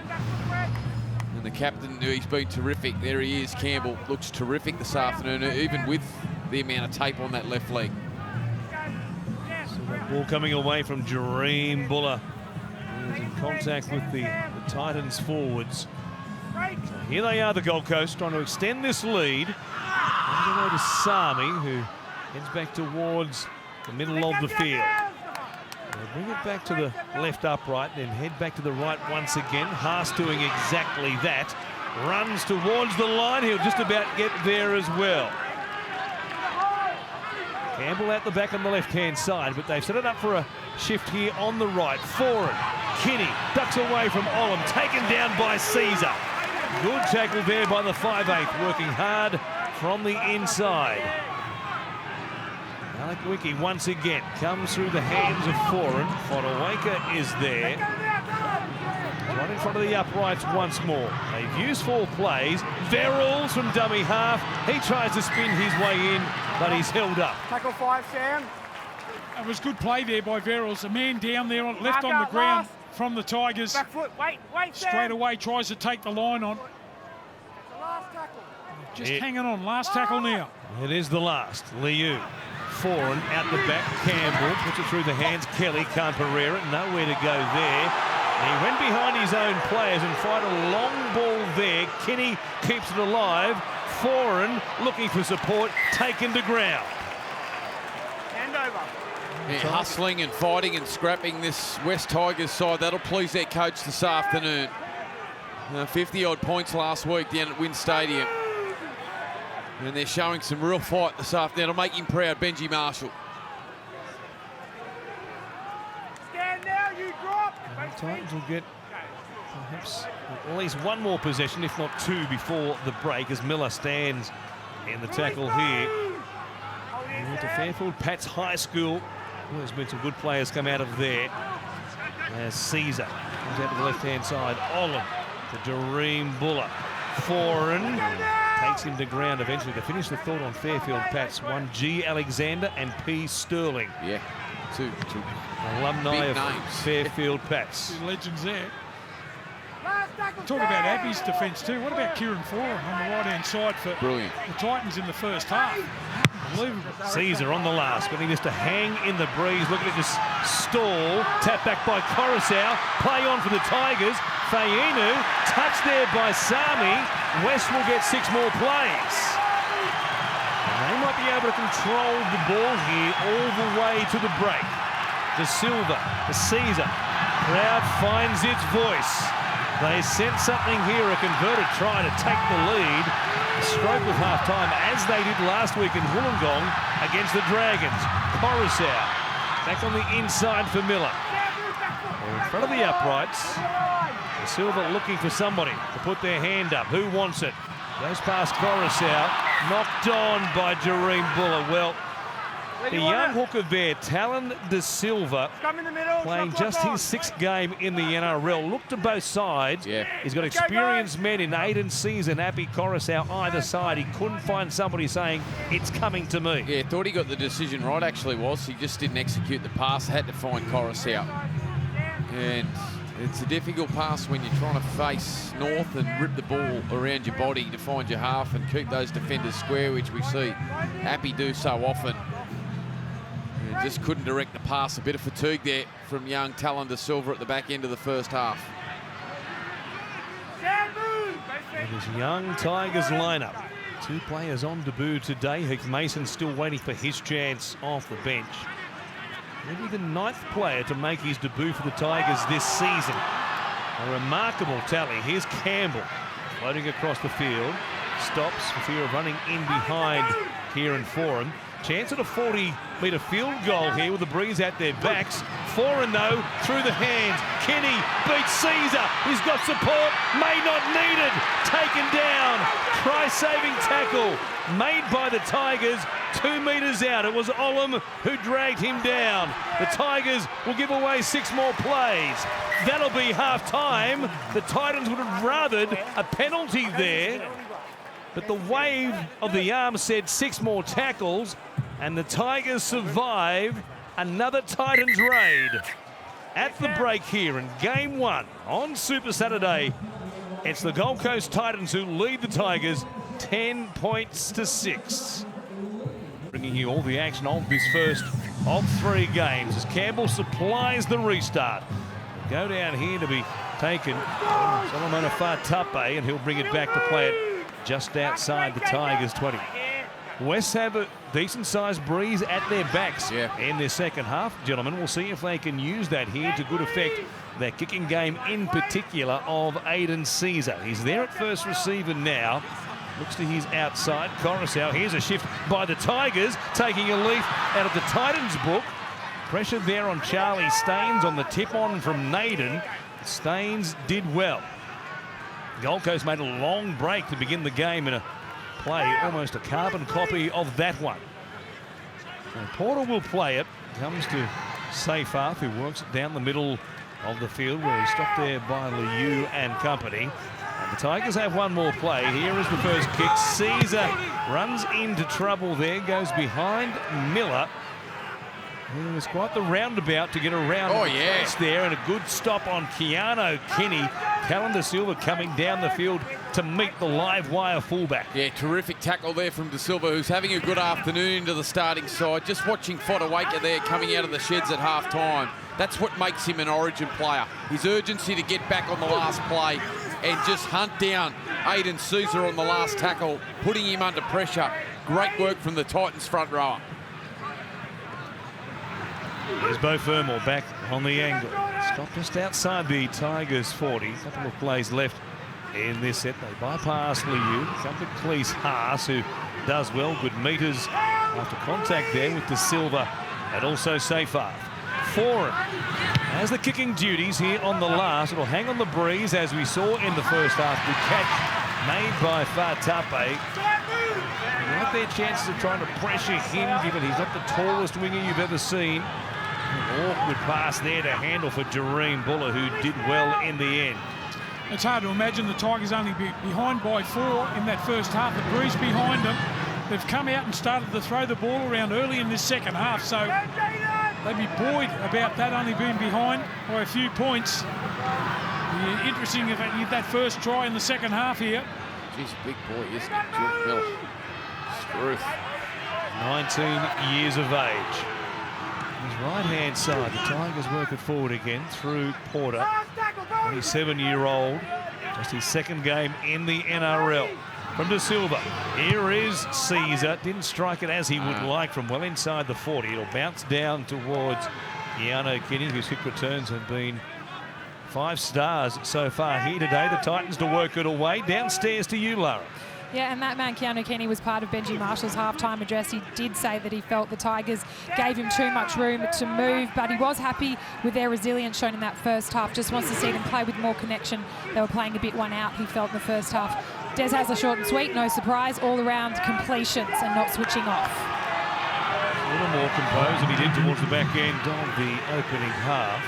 And the captain, he's been terrific. There he is, Campbell, looks terrific this afternoon, even with the amount of tape on that left leg. So that ball coming away from Jareem Buller. He's in contact with the Titans forwards. So here they are, the Gold Coast, trying to extend this lead. Comes away to Sami, who heads back towards the middle of the field. They'll bring it back to the left upright, then head back to the right once again. Haas doing exactly that. Runs towards the line. He'll just about get there as well. Campbell at the back on the left-hand side, but they've set it up for a shift here on the right. Forward, Kinney ducks away from Olam, taken down by Caesar. Good tackle there by the 5'8", working hard from the inside. Alec Wiki once again comes through the hands of Foran. Fodawaker is there. Right in front of the uprights once more. They've used 4 plays. Verrills from dummy half. He tries to spin his way in, but he's held up. Tackle 5, Sam. It was good play there by Verrills. A man down there left on the ground from the Tigers. Back foot. Wait, Sam. Straight away tries to take the line on. The last tackle. Just hanging on. Last tackle now. It is the last. Liu Foran out the back. Campbell puts it through the hands. Kelly can't Pereira. Nowhere to go there. And he went behind his own players and fired a long ball there. Kenny keeps it alive. Foran looking for support, taken to ground. Hand over. Yeah, hustling and fighting and scrapping this West Tigers side. That'll please their coach this afternoon. 50-odd points last week down at Wynn Stadium. And they're showing some real fight this afternoon. It'll make him proud, Benji Marshall. Stand now, you drop. The Titans will get perhaps at least one more possession, if not two, before the break as Miller stands in the tackle here. And to Fairfield Pats High School. Well, there's been some good players come out of there. As Caesar comes out to the left-hand side. Olin to Doreen Buller. Foran takes him to ground eventually to finish the thought on Fairfield Pats. One G. Alexander and P. Sterling. Yeah, two alumni of names. Fairfield Pats. Two legends there. Talk about Abbey's defence too. What about Kieran Foran on the right-hand side for Brilliant. the Titans in the first half? Unbelievable. Caesar on the last, but he just to hang in the breeze. Looking at this stall. Tap back by Coruscant. Play on for the Tigers. Fainu touched there by Sami. West will get 6 more plays. And they might be able to control the ball here all the way to the break. De Silva, to Caesar. Crowd finds its voice. They sense something here, a converted try to take the lead. A stroke of half-time, as they did last week in Wollongong against the Dragons. Coruscant back on the inside for Miller. In front of the uprights. De Silva looking for somebody to put their hand up. Who wants it? Goes past Coruscant. Knocked on by Jareen Buller. Well, the young hooker there, Talon De Silva, playing just his 6th game in the NRL. Look to both sides. Yeah. He's got experienced men in Aiden Caesar and Appy Coruscant either side. He couldn't find somebody saying, it's coming to me. Yeah, thought he got the decision right, actually was. He just didn't execute the pass, had to find Coruscant. And it's a difficult pass when you're trying to face north and rip the ball around your body to find your half and keep those defenders square, which we see Appy do so often. And just couldn't direct the pass. A bit of fatigue there from young Talon De Silva at the back end of the first half. And this young Tigers lineup. 2 players on debut today. Heath Mason still waiting for his chance off the bench. Maybe the 9th player to make his debut for the Tigers this season. A remarkable tally. Here's Campbell floating across the field. Stops for fear of running in behind Kieran Foran. Chance at a 40-metre field goal here with the breeze at their backs. Foran, though, through the hands. Kenny beats Caesar. He's got support. May not needed. Taken down. Try-saving tackle made by the Tigers. 2 metres out. It was Olam who dragged him down. The Tigers will give away 6 more plays. That'll be half-time. The Titans would have rathered a penalty there. But the wave of the arm said 6 more tackles, and the Tigers survive another Titans raid. At the break here in Game 1 on Super Saturday, it's the Gold Coast Titans who lead the Tigers 10 points to 6. Bringing you all the action of this first of 3 games as Campbell supplies the restart. Go down here to be taken. Solomon Fatape, and he'll bring it back to play it just outside the Tigers 20. West have a decent-sized breeze at their backs in their second half, gentlemen. We'll see if they can use that here to good effect. Their kicking game in particular of Aiden Caesar. He's there at first receiver now. Looks to his outside. Coruscant. Here's a shift by the Tigers, taking a leaf out of the Titans book. Pressure there on Charlie Staines on the tip-on from Naden. Staines did well. Gold Coast made a long break to begin the game in a play, almost a carbon copy of that one. So Porter will play it. Comes to Seyfarth, who works it down the middle of the field where he stopped there by Liu and company. And the Tigers have 1 more play. Here is the first kick. Caesar runs into trouble there, goes behind Miller. It was quite the roundabout to get around there, and a good stop on Keanu Kinney. Talon De Silva coming down the field to meet the live wire fullback. Yeah, terrific tackle there from De Silva, who's having a good afternoon into the starting side. Just watching Fodawaker there coming out of the sheds at half-time. That's what makes him an Origin player. His urgency to get back on the last play and just hunt down Aidan Sousa on the last tackle, putting him under pressure. Great work from the Titans front rower. Here's Beau Fermor back on the angle. Stopped just outside the Tigers 40. A couple of plays left in this set. They bypass Liu. Come to Cleese Haas, who does well. Good meters after contact there with De Silva and also Seyfarth. Foran has the kicking duties here on the last. It'll hang on the breeze as we saw in the first half. Good catch made by Fatape. You like their chances of trying to pressure him, given he's not the tallest winger you've ever seen. An awkward pass there to handle for Jareen Buller, who did well in the end. It's hard to imagine the Tigers only be behind by 4 in that first half. The breeze behind them. They've come out and started to throw the ball around early in this second half, so they'd be buoyed about that only being behind by a few points. Yeah, interesting if they get that first try in the second half here. He's a big boy, isn't he? George Miller. Struth. 19 years of age. His right-hand side, the Tigers work it forward again through Porter, 27-year-old, just his second game in the NRL. From De Silva, here is Caesar. Didn't strike it as he would like from well inside the 40. It'll bounce down towards Keanu Kenny, whose kick returns have been 5 stars so far here today. The Titans to work it away. Downstairs to you, Lara. Yeah, and that man, Keanu Kenny, was part of Benji Marshall's halftime address. He did say that he felt the Tigers gave him too much room to move, but he was happy with their resilience shown in that first half. Just wants to see them play with more connection. They were playing a bit one out, he felt, in the first half. Des has a short and sweet, no surprise, all-around completions and not switching off. A little more composed than he did towards the back end of the opening half.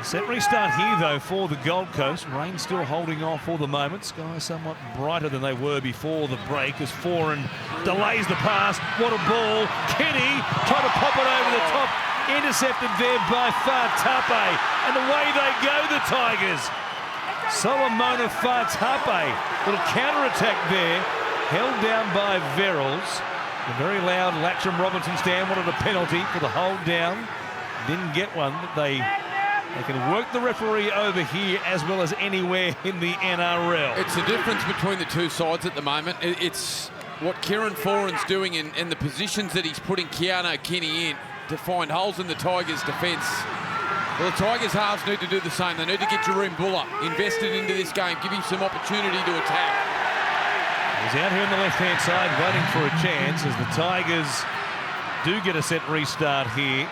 Set restart here, though, for the Gold Coast. Rain still holding off for the moment. Skies somewhat brighter than they were before the break as Foran delays the pass. What a ball. Kenny trying to pop it over the top. Intercepted there by Fatape. And away they go, the Tigers. Solomona Fatape. Little counter-attack there. Held down by Verrills. The very loud Latcham Robinson stand wanted a penalty for the hold down. Didn't get one, but they can work the referee over here as well as anywhere in the NRL. It's the difference between the two sides at the moment. It's what Kieran Foran's doing and the positions that he's putting Keanu Kenny in to find holes in the Tigers' defence. Well, the Tigers halves need to do the same. They need to get Jareen Buller invested into this game, give him some opportunity to attack. He's out here on the left-hand side waiting for a chance as the Tigers do get a set restart here.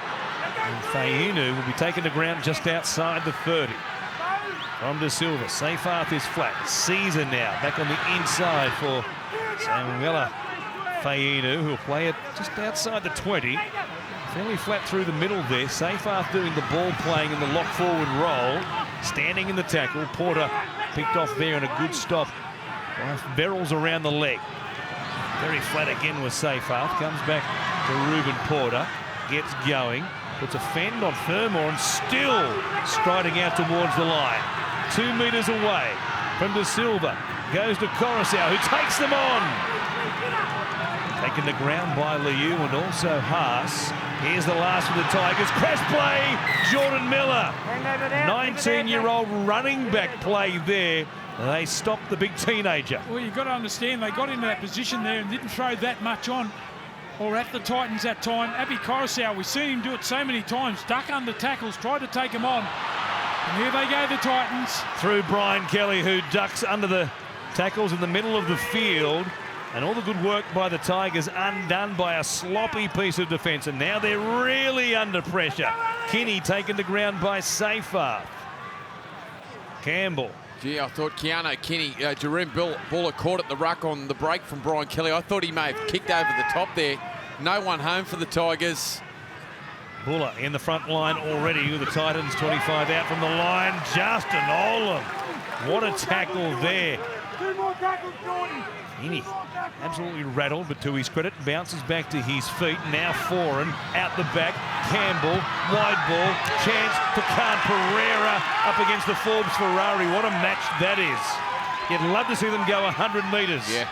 And Fainu will be taken to ground just outside the 30. From De Silva, Seyfarth is flat. Caesar now back on the inside for Samuela Fainu, who'll play it just outside the 20. Fairly flat through the middle there. Seyfarth doing the ball playing in the lock forward roll. Standing in the tackle. Porter picked off there and a good stop by Verrills around the leg. Very flat again with Seyfarth. Comes back to Ruben Porter. Gets going. Puts a fend on Fermor and still striding out towards the line. 2 metres away from De Silva. Goes to Coruscant, who takes them on. Taken to ground by Liu and also Haas. Here's the last for the Tigers. Crash play, Jordan Miller. 19-year-old running back play there. They stopped the big teenager. Well, you've got to understand, they got into that position there and didn't throw that much on. Or at the Titans that time. Abby Coruscant, we've seen him do it so many times. Duck under tackles, tried to take him on. And here they go, the Titans. Through Brian Kelly, who ducks under the tackles in the middle of the field. And all the good work by the Tigers undone by a sloppy piece of defence. And now they're really under pressure. Kenny taken to ground by Seyfarth. Campbell. Gee, I thought Keanu Kenny, Jareen Buller caught at the ruck on the break from Brian Kelly. I thought he may have kicked over the top there. No one home for the Tigers. Buller in the front line already with the Titans. 25 out from the line. Justin Olam. What a tackle there. Kenny absolutely rattled, but to his credit, bounces back to his feet. Now Foran out the back. Campbell, wide ball, chance for Khan Pereira up against the Forbes Ferrari. What a match that is. You'd love to see them go 100 metres. Yeah.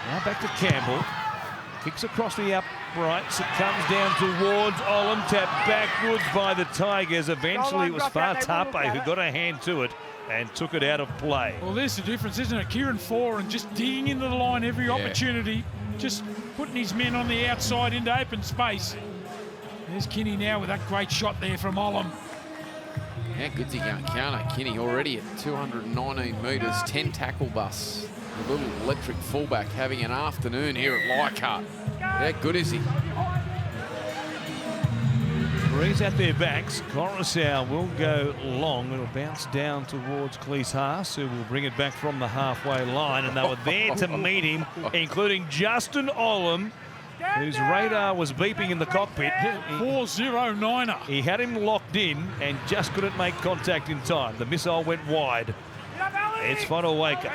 Now back to Campbell. Kicks across the uprights. It comes down towards Olam. Tapped backwards by the Tigers. Eventually it was Fatape who got a hand to it and took it out of play. Well, there's the difference, isn't it? Kieran Foran just digging into the line every opportunity, just putting his men on the outside into open space. There's Kinney now with that great shot there from Olam. How good's he going? Keanu Kinney already at 219 metres, 10 tackle bus. The little electric fullback having an afternoon here at Leichhardt. How good is he? Breeze at their backs. Coruscant will go long. It'll bounce down towards Cleese Haas, who will bring it back from the halfway line. And they were there to meet him, including Justin Olam, whose radar was beeping in the cockpit. 4-0-9er. He had him locked in and just couldn't make contact in time. The missile went wide. It's Fodawaker.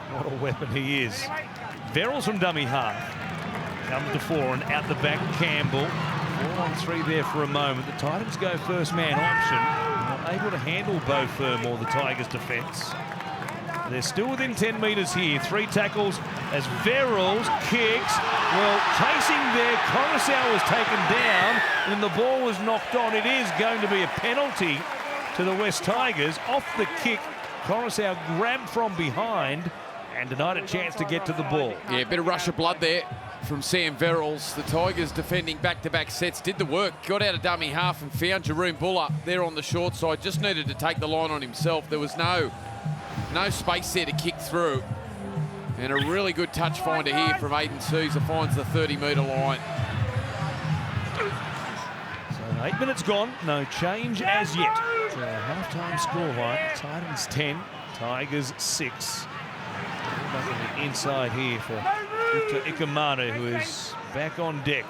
What a weapon he is. Verrills from dummy half. Comes to 4 and out the back, Campbell. 4-on-3 there for a moment. The Titans go first man option. Not able to handle Beau Fermor, the Tigers' defence. They're still within 10 metres here. 3 tackles as Verrills kicks. Well, chasing there, Coruscant was taken down and the ball was knocked on. It is going to be a penalty to the West Tigers. Off the kick, Coruscant grabbed from behind and denied a chance to get to the ball. Yeah, a bit of rush of blood there from Sam Verrills. The Tigers defending back-to-back sets, did the work, got out of dummy half and found Jeroen Buller there on the short side. Just needed to take the line on himself. There was no space there to kick through. And a really good touch finder here from Aiden Sousa, finds the 30-metre line. So 8 minutes gone, no change as yet. So half-time scoreline, Titans 10, Tigers 6. Back on the inside here for Victor Ikamanu, who is back on deck.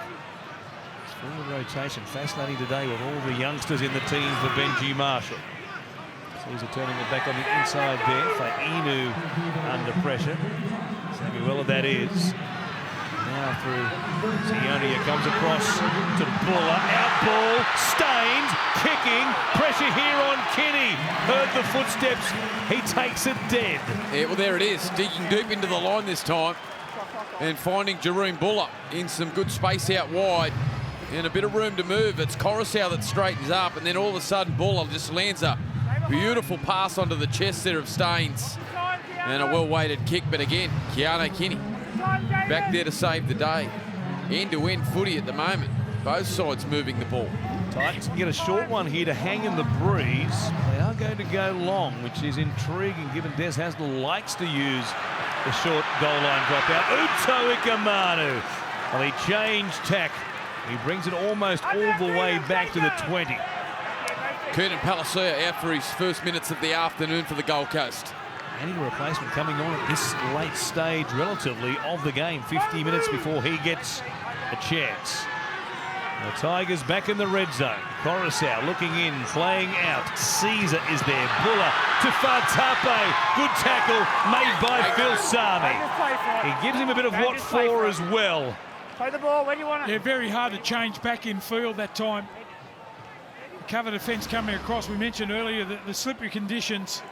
It's forward rotation, fascinating today with all the youngsters in the team for Benji Marshall. Caesar turning it back on the inside there for Inu under pressure. Samuela that is. Now through Sionia, comes across to Buller, out ball, Staines, kicking, pressure here on Kinney. Heard the footsteps, he takes it dead. Yeah, well, there it is, digging deep into the line this time and finding Jeroen Buller in some good space out wide and a bit of room to move. It's Coruscant that straightens up, and then all of a sudden Buller just lands a beautiful pass onto the chest there of Staines and a well-weighted kick, but again, Keanu Kinney back there to save the day. End-to-end footy at the moment. Both sides moving the ball. Titans can get a short one here to hang in the breeze. They are going to go long, which is intriguing given Des Hasler likes to use the short goal line dropout. Uto Ikamanu. Well, he changed tack. He brings it almost all the way back to the 20. Kernan Palasia out for his first minutes of the afternoon for the Gold Coast. Any replacement coming on at this late stage, relatively, of the game. 50 minutes before he gets a chance. The Tigers back in the red zone. Coruscant looking in, playing out. Caesar is there. Buller to Fatape. Good tackle made by Phil Sami. He gives him a bit of what for as well. Play the ball when you want it. Yeah, very hard to change back in field that time. Cover defence coming across. We mentioned earlier the slippery conditions.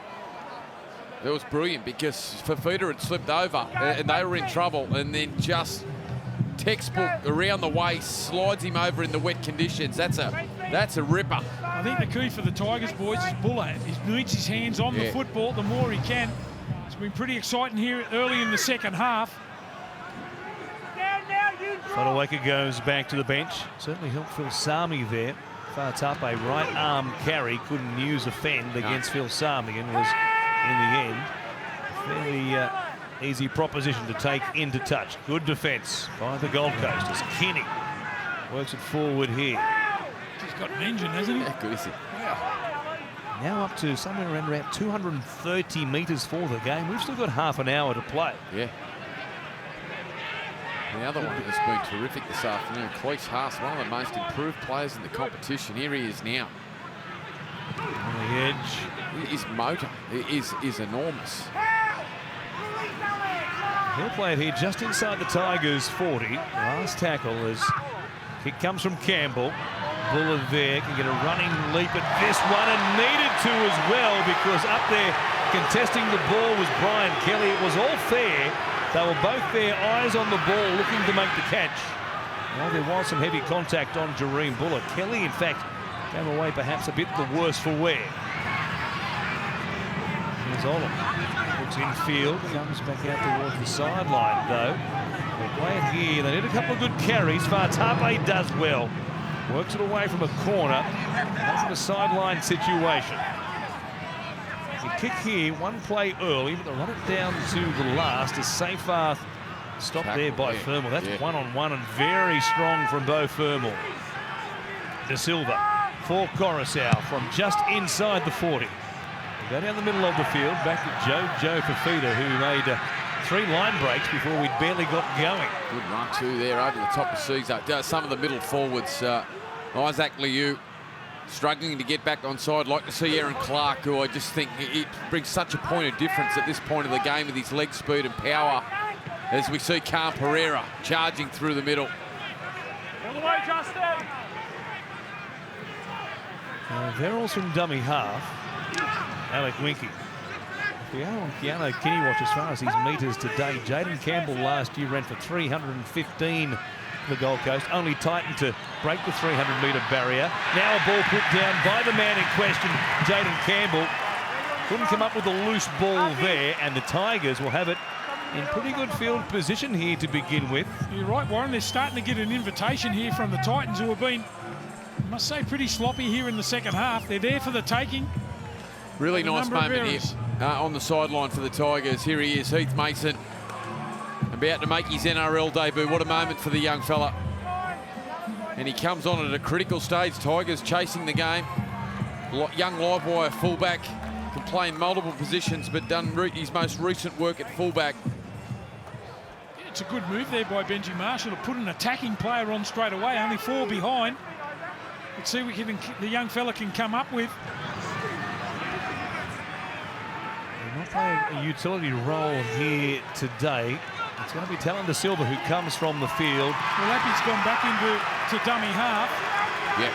That was brilliant because Fafita had slipped over and they were in trouble, and then just textbook around the waist, slides him over in the wet conditions. That's a ripper. I think the key for the Tigers, boys, is Buller. He needs his hands on the football the more he can. It's been pretty exciting here early in the second half. Fodawaker goes back to the bench. Certainly helped Phil Sami there. Fatape, right arm carry, couldn't use a fend against Phil Sami and was, in the end, a fairly easy proposition to take into touch. Good defence by the Gold Coast as Kinney works it forward here. He's got an engine, hasn't he? Yeah, good is it? Now up to somewhere around about 230 metres for the game. We've still got half an hour to play. Yeah. The other one has been terrific this afternoon. Cleese Haas, one of the most improved players in the competition. Here he is now. On the edge. His motor is enormous. He'll play it here just inside the Tigers' 40. Last tackle as kick comes from Campbell. Buller there can get a running leap at this one, and needed to as well, because up there Contesting the ball was Brian Kelly. It was all fair. They were both there, eyes on the ball, looking to make the catch. Well, there was some heavy contact on Jareem Bullock. Kelly, in fact, came away perhaps a bit the worse for wear. Here's Olam. Looks infield, comes back out towards the sideline, though. They play it here. They need a couple of good carries. Fatabe does well. Works it away from a corner. That's a sideline situation. The kick here, one play early, but they run it down to the last as Seyfarth stopped there by Fermel. That's one-on-one and very strong from Beau Fermel. De Silva for Coruscant from just inside the 40. We go down the middle of the field, back to Joe Fafita, who made 3 line breaks before we'd barely got going. Good run too there over the top of Caesar. Some of the middle forwards, Isaac Liu, struggling to get back on side. Like to see Aaron Clark, who I just think it brings such a point of difference at this point of the game with his leg speed and power, as we see Khan Pereira charging through the middle. All the way, Justin. Verrills from dummy half. Alec Winky. Keanu Kinney watch as far as his metres today. Jaden Campbell last year ran for 315 for the Gold Coast. Only Titan to break the 300-metre barrier. Now a ball put down by the man in question, Jaden Campbell. Couldn't come up with a loose ball there, and the Tigers will have it in pretty good field position here to begin with. You're right, Warren. They're starting to get an invitation here from the Titans, who have been, I must say, pretty sloppy here in the second half. They're there for the taking. Really nice moment here on the sideline for the Tigers. Here he is, Heath Mason, about to make his NRL debut. What a moment for the young fella. And he comes on at a critical stage. Tigers chasing the game. Young live wire fullback, can play in multiple positions, but done his most recent work at fullback. Yeah, it's a good move there by Benji Marshall to put an attacking player on straight away. Only 4 behind. Let's see what the young fella can come up with. They're not playing a utility role here today. It's going to be Talon De Silva, who comes from the field. Well, Appy's gone back into dummy half. Yeah.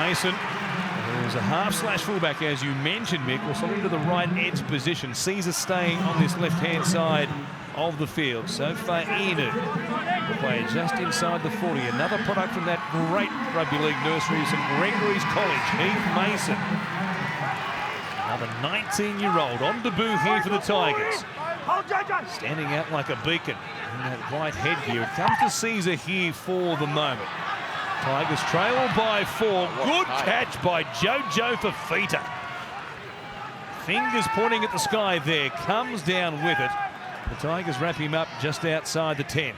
Mason, who's a half/fullback, as you mentioned, Mick, will slot into the right edge position. Caesar staying on this left-hand side of the field. So far, Inu will play just inside the 40. Another product from that great rugby league nursery, St Gregory's College, Heath Mason. Another 19-year-old on debut here for the Tigers. Standing out like a beacon in that white headgear. It comes to Caesar here for the moment. Tigers trail by 4. Good catch by Jojo Fafita. Fingers pointing at the sky there. Comes down with it. The Tigers wrap him up just outside the 10.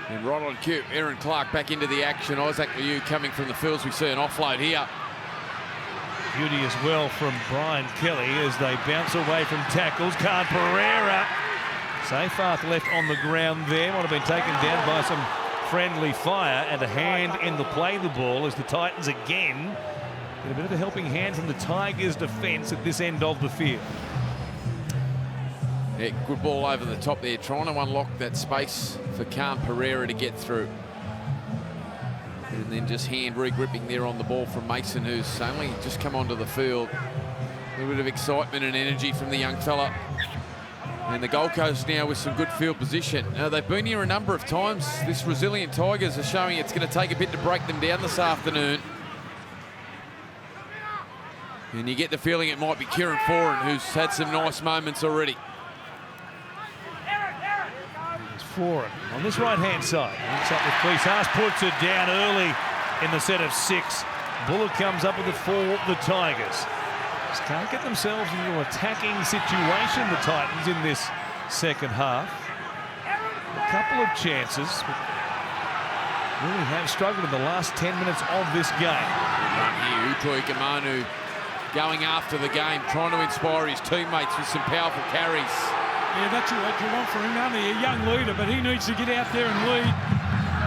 And right on cue, Aaron Clark back into the action. Isaac Liu coming from the fields. We see an offload here. Beauty as well from Brian Kelly as they bounce away from tackles. Khan Pereira. Seyfarth left on the ground there. Might have been taken down by some friendly fire, and a hand in the play the ball as the Titans again get a bit of a helping hand from the Tigers defence at this end of the field. Yeah, good ball over the top there, trying to unlock that space for Khan Pereira to get through. And then just hand re-gripping there on the ball from Mason, who's only just come onto the field. A little bit of excitement and energy from the young fella. And the Gold Coast now with some good field position. Now, they've been here a number of times. This resilient Tigers are showing it's going to take a bit to break them down this afternoon. And you get the feeling it might be Kieran Foran, who's had some nice moments already. Foran on this right-hand side. Links up with Cleese. Puts it down early in the set of 6. Bullock comes up with it for the Tigers. Just can't get themselves into an attacking situation, the Titans, in this second half. A couple of chances, but really have struggled in the last 10 minutes of this game. Good run here, Utoi Gamanu going after the game, trying to inspire his teammates with some powerful carries. Yeah, that's what you want from him. Only a young leader, but he needs to get out there and lead.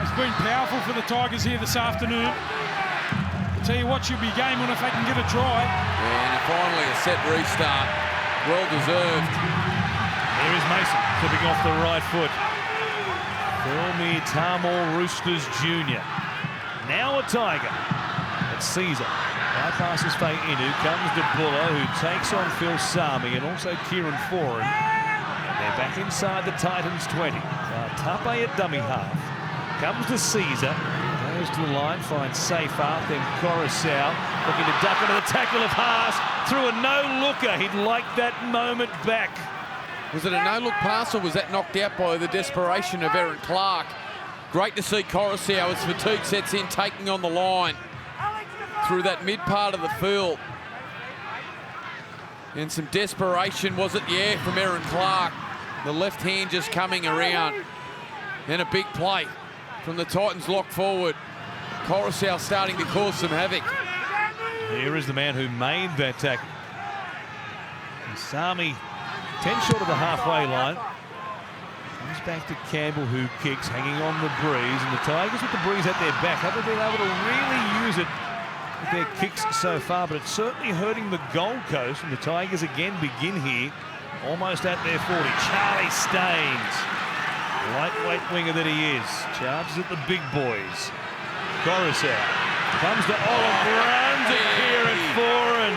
He's been powerful for the Tigers here this afternoon. I'll tell you what, should be game on if they can get a try. And finally a set restart. Well deserved. There is Mason tipping off the right foot. Filmi Tamor Roosters Jr. Now a Tiger. It's Caesar. Bypasses Faye Inu, comes to Buller, who takes on Phil Sami and also Kieran Foran. And they're back inside the Titans 20. Tape at dummy half. Comes to Caesar, goes to the line, finds Seyfarth, then Coruscant, looking to duck under the tackle of Haas, through a no-looker. He'd like that moment back. Was it a no-look pass, or was that knocked out by the desperation of Aaron Clark? Great to see Coruscant as fatigue sets in, taking on the line through that mid part of the field. And some desperation, was it? Yeah, from Aaron Clark. The left hand just coming around. And a big play from the Titans lock forward. Coruscant starting to cause some havoc. Here is the man who made that tackle. And Sami, 10 short of the halfway line. Comes back to Campbell, who kicks, hanging on the breeze. And the Tigers with the breeze at their back haven't been able to really use it with their kicks so far, but it's certainly hurting the Gold Coast. And the Tigers again begin here, almost at their 40. Charlie Staines, lightweight winger that he is, charges at the big boys. Coruscant comes to Olam, runs it here at 4, and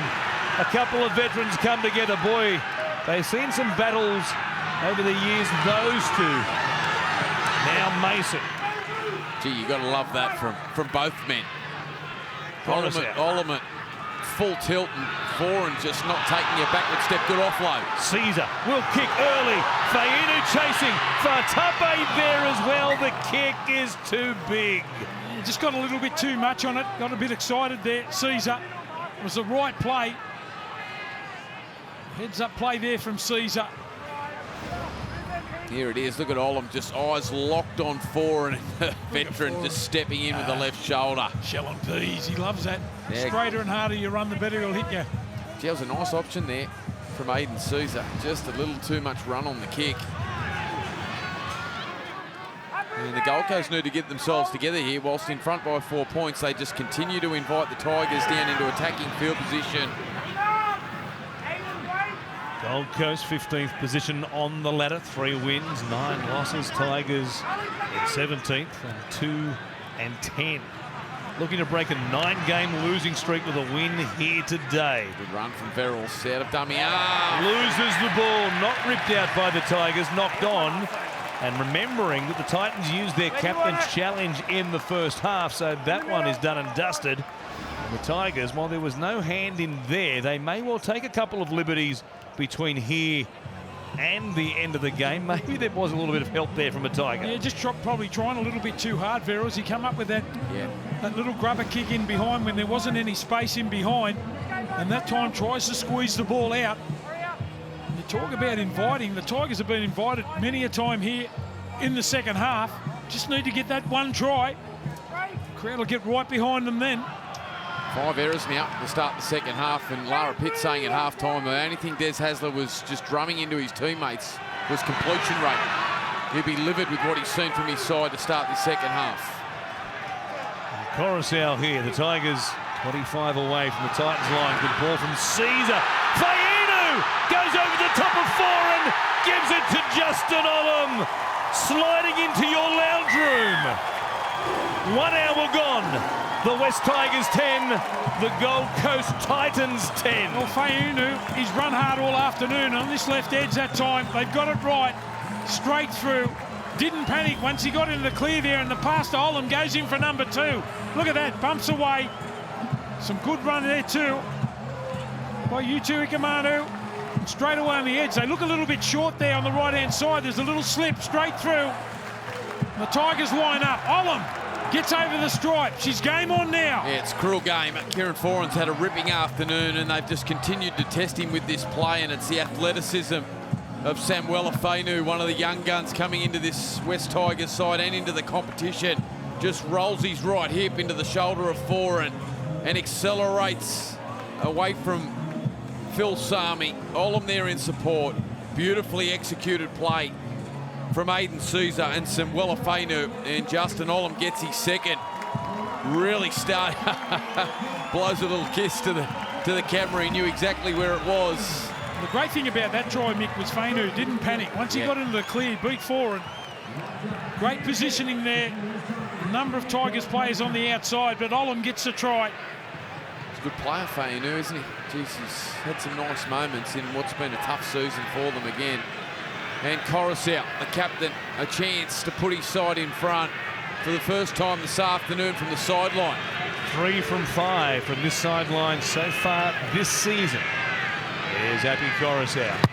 a couple of veterans come together. Boy, they've seen some battles over the years, those two. Now Mason. Gee, you got to love that from both men. Olam full tilt, and Foran just not taking a backward step. Good offload. Caesar will kick early. Fainu chasing. Fatape there as well. The kick is too big. Just got a little bit too much on it. Got a bit excited there. Caesar. It was the right play. Heads up play there from Caesar. Here it is. Look at Olam, just eyes locked on Foran, and the veteran just stepping in with the left shoulder. Shell and peas. He loves that. Yeah. Straighter and harder you run, the better he'll hit you. Gee, that was a nice option there from Aidan Caesar. Just a little too much run on the kick. And the Gold Coast need to get themselves together here. Whilst in front by 4 points, they just continue to invite the Tigers down into attacking field position. Gold Coast 15th position on the ladder, 3 wins, 9 losses. Tigers in 17th and 2 and 10. Looking to break a 9-game losing streak with a win here today. Good run from Verrills out of dummy. Loses the ball, not ripped out by the Tigers, knocked on. And remembering that the Titans used their captain's challenge in the first half, so that one is done and dusted. And the Tigers, while there was no hand in there, they may well take a couple of liberties between here and the end of the game. Maybe there was a little bit of help there from a Tiger. Yeah, just probably trying a little bit too hard, Verrills. He come up with that little grubber kick in behind when there wasn't any space in behind, and that time tries to squeeze the ball out. You talk about inviting. The Tigers have been invited many a time here in the second half. Just need to get that one try. The crowd will get right behind them then. 5 errors now to start the second half, and Lara Pitt saying at half-time the only thing Des Hasler was just drumming into his teammates was completion rate. He'll be livid with what he's seen from his side to start the second half. Coruscant here, the Tigers 25 away from the Titans line. Good ball from Caesar. Fainu goes over the top of 4 and gives it to Justin Olam. Sliding into your lounge room. 1 hour gone. The West Tigers 10, the Gold Coast Titans 10. Well, Fainu, he's run hard all afternoon on this left edge that time. They've got it right, straight through. Didn't panic once he got into the clear there, and the pass to Olam goes in for number 2. Look at that, bumps away. Some good run there too by Utu Ikamanu. Straight away on the edge. They look a little bit short there on the right-hand side. There's a little slip straight through. The Tigers line up. Olam gets over the stripe. She's game on now. Yeah, it's a cruel game. Kieran Foran's had a ripping afternoon, and they've just continued to test him with this play, and it's the athleticism of Samuela Fainu, one of the young guns coming into this West Tigers side and into the competition. Just rolls his right hip into the shoulder of Foran and accelerates away from Phil Sami. Olam there in support. Beautifully executed play from Aidan Caesar and Samuela Fainu, and Justin Olam gets his second. Really starting, blows a little kiss to the camera. He knew exactly where it was. The great thing about that try, Mick, was Fainu didn't panic. Once he got into the clear, beat Foran. Great positioning there. A number of Tigers players on the outside, but Olam gets the try. It's good player, Fainu, isn't he? Jeez, he's had some nice moments in what's been a tough season for them again. And Coruscant, the captain, a chance to put his side in front for the first time this afternoon from the sideline. 3 from 5 from this sideline so far this season. Here's Api Coruscant.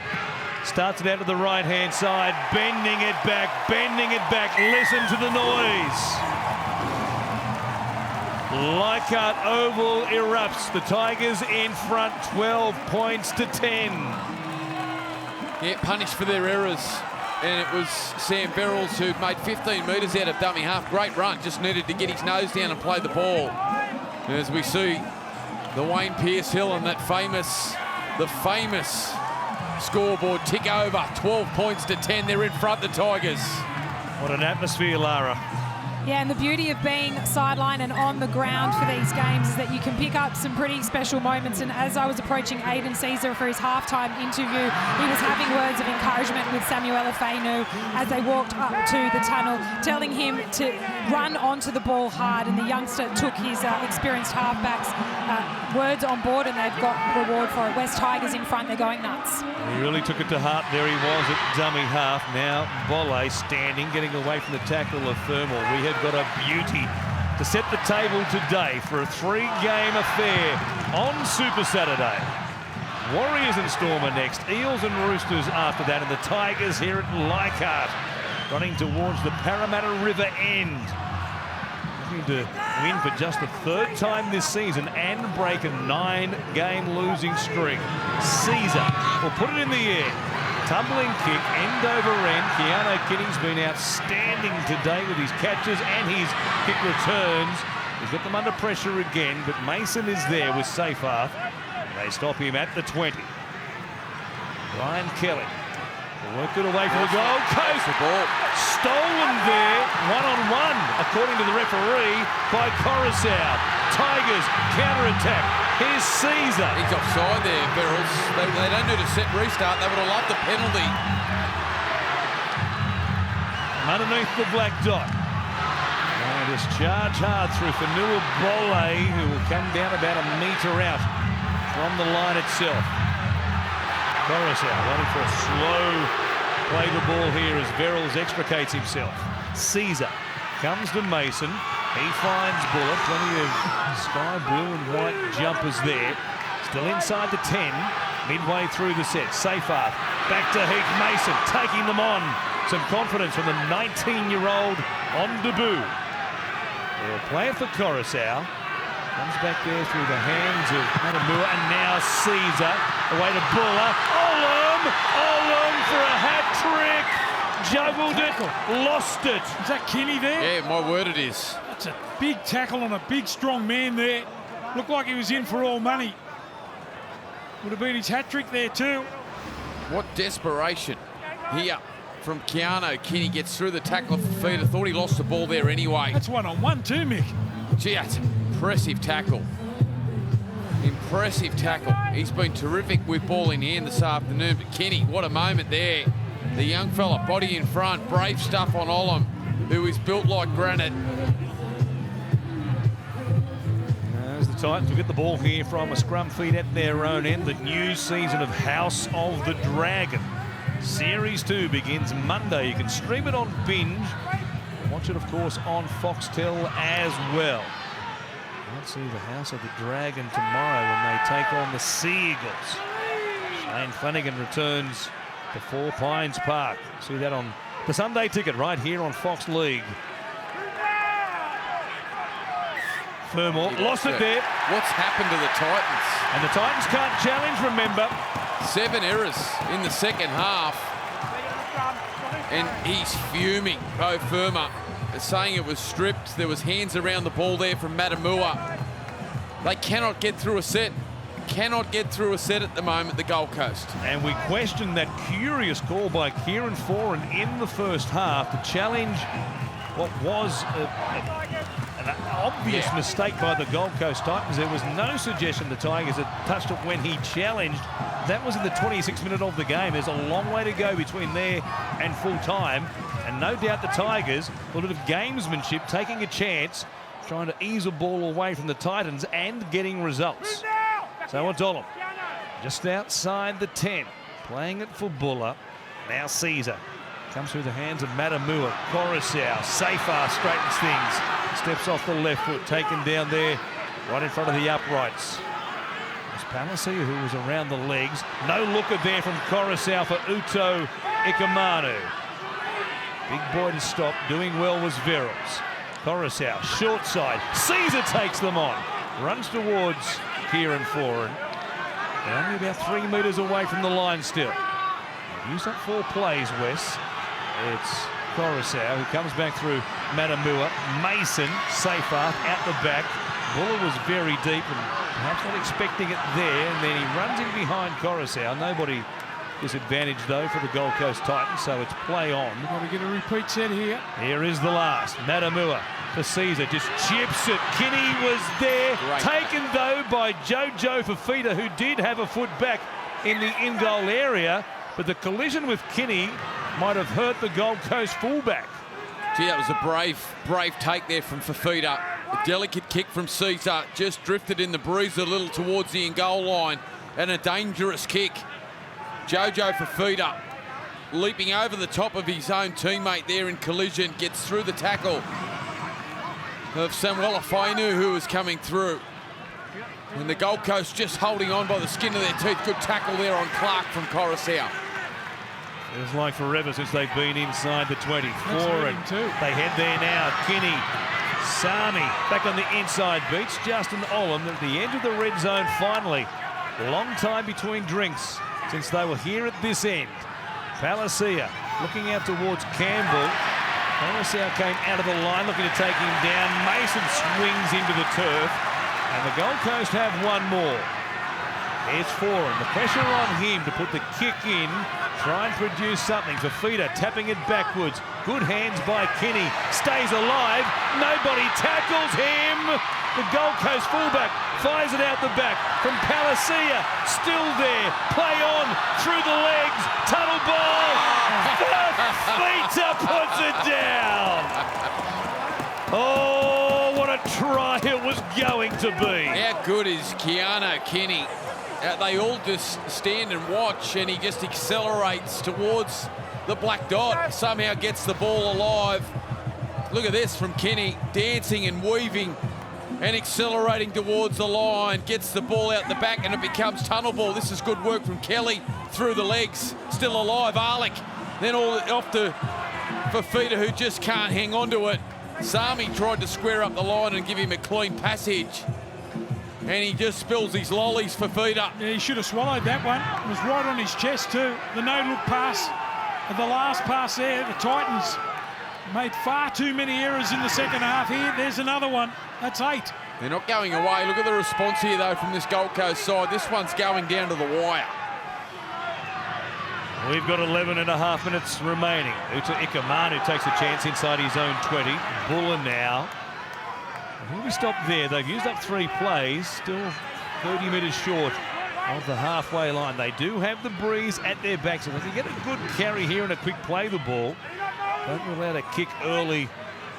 Starts it out to the right-hand side, bending it back, bending it back. Listen to the noise. Leichhardt Oval erupts. The Tigers in front, 12 points to 10. Yeah, punished for their errors. And it was Sam Verrills who made 15 metres out of dummy half. Great run, just needed to get his nose down and play the ball. And as we see the Wayne Pearce Hill and that famous scoreboard tick over. 12 points to 10. They're in front, the Tigers. What an atmosphere, Lara. Yeah, and the beauty of being sideline and on the ground for these games is that you can pick up some pretty special moments. And as I was approaching Aidan Caesar for his halftime interview, he was having words of encouragement with Samuela Fainu as they walked up to the tunnel, telling him to run onto the ball hard. And the youngster took his experienced halfbacks words on board, and they've got reward for it. West Tigers in front, they're going nuts. He really took it to heart. There he was at dummy half. Now Bolle standing, getting away from the tackle of Thermal. We have got a beauty to set the table today for a 3-game affair on Super Saturday. Warriors and Storm are next, Eels and Roosters after that, and the Tigers here at Leichhardt running towards the Parramatta River end. Looking to win for just the 3rd time this season and break a 9-game losing streak. Caesar will put it in the air. Tumbling kick, end over end. Keano Kinning's been outstanding today with his catches and his kick returns. He's got them under pressure again, but Mason is there with Seyfarth. They stop him at the 20. Ryan Kelly will work it away from the Gold Coast. The ball Stolen there, one-on-one, according to the referee, by Coruscant. Tigers counter-attack. Here's Caesar. He's offside there, Verrills. They don't need a set restart. They would have loved the penalty. Underneath the black dot. And just charge hard through Fanua Bolle, who will come down about a metre out from the line itself. Coruscant waiting for a slow play the ball here as Verrills extricates himself. Caesar comes to Mason. He finds Buller. Plenty of sky blue and white jumpers there. Still inside the 10. Midway through the set. Seyfarth back to Heath Mason, taking them on. Some confidence from the 19-year-old on debut. They'll play it for Coruscant. Comes back there through the hands of Matamua, and now Caesar. Away to Buller. Olam for a hat-trick. Juggled it, lost it. Is that Kinney there? Yeah, my word it is. That's a big tackle on a big, strong man there. Looked like he was in for all money. Would have been his hat-trick there too. What desperation here from Keano. Kinney gets through the tackle for Feeder. Thought he lost the ball there anyway. That's one-on-one too, Mick. Gee, that's an impressive tackle. Impressive tackle. He's been terrific with ball in hand this afternoon. But Kinney, what a moment there. The young fella, body in front. Brave stuff on Olam, who is built like granite. As the Titans will get the ball here from a scrum feed at their own end. The new season of House of the Dragon. Series 2 begins Monday. You can stream it on Binge. Watch it, of course, on Foxtel as well. Let's see the House of the Dragon tomorrow when they take on the Sea Eagles. Shane Flanagan returns to Four Pines Park. See that on the Sunday ticket right here on Fox League. Fermor lost it there. What's happened to the Titans? And the Titans can't challenge, remember. 7 errors in the second half. And he's fuming, Bo Firma, saying it was stripped. There was hands around the ball there from Matamua. They cannot get through a set. Cannot get through a set at the moment, the Gold Coast. And we question that curious call by Kieran Foran in the first half to challenge what was an obvious mistake by the Gold Coast Titans. There was no suggestion the Tigers had touched it when he challenged. That was in the 26th minute of the game. There's a long way to go between there and full time. And no doubt the Tigers, a little bit of gamesmanship, taking a chance, trying to ease a ball away from the Titans and getting results. So O'Donnell just outside the 10, playing it for Buller. Now Caesar comes through the hands of Matamua. Coruscant, Safar straightens things. Steps off the left foot, taken down there, right in front of the uprights. It's Palacia who was around the legs. No looker there from Coruscant for Uto Ikamanu. Big boy to stop. Doing well was Verrills. Coruscant, short side. Caesar takes them on. Runs towards Kieran Foran. They're only about 3 metres away from the line still. Used up 4 plays, Wes. It's Coruscant who comes back through Matamua. Mason, Seyfarth out the back. Buller was very deep and perhaps not expecting it there. And then he runs in behind Coruscant. Nobody disadvantaged though for the Gold Coast Titans, so it's play on. Got to get a repeat set here. Here is the last. Matamua for Caesar, just chips it. Kinney was there. Great. Taken though by Jojo Fafita, who did have a foot back in the in-goal area. But the collision with Kinney might have hurt the Gold Coast fullback. Gee, that was a brave take there from Fafita. A delicate kick from Caesar, just drifted in the breeze a little towards the in-goal line, and a dangerous kick. Jojo Fafita leaping over the top of his own teammate there in collision, gets through the tackle of Samuela Fainu, who was coming through. And the Gold Coast just holding on by the skin of their teeth. Good tackle there on Clark from Coruscant. Feels like forever since they've been inside the 24, and they head there now. Kinney, Sami back on the inside, beats Justin Olam at the end of the red zone finally. Long time between drinks since they were here at this end. Palacia looking out towards Campbell. Palacia came out of the line looking to take him down. Mason swings into the turf, and the Gold Coast have one more. There's Foran, the pressure on him to put the kick in, try and produce something. Fafita tapping it backwards. Good hands by Kinney, stays alive, nobody tackles him. The Gold Coast fullback fires it out the back from Palacia, still there, play on, through the legs, tunnel ball, Fafita puts it down. Oh, what a try it was going to be. How good is Keanu Kinney? They all just stand and watch, and he just accelerates towards the black dot, somehow gets the ball alive. Look at this from Kinney, dancing and weaving and accelerating towards the line, gets the ball out the back, and it becomes tunnel ball. This is good work from Kelly, through the legs, still alive, Arlick, then all off to Fafita, who just can't hang on to it. Sami tried to square up the line and give him a clean passage, and he just spills his lollies, Fafita. Yeah, he should have swallowed that one. It was right on his chest too. The no-look pass, the last pass there, the Titans made far too many errors in the second half here. There's another one. That's 8. They're not going away. Look at the response here, though, from this Gold Coast side. This one's going down to the wire. We've got 11.5 minutes remaining. Uta Ikamanu takes a chance inside his own 20. Buller now. Will we stop there? They've used up 3 plays, still 30 metres short of the halfway line. They do have the breeze at their back, so they can get a good carry here and a quick play the ball. Don't rule out a kick early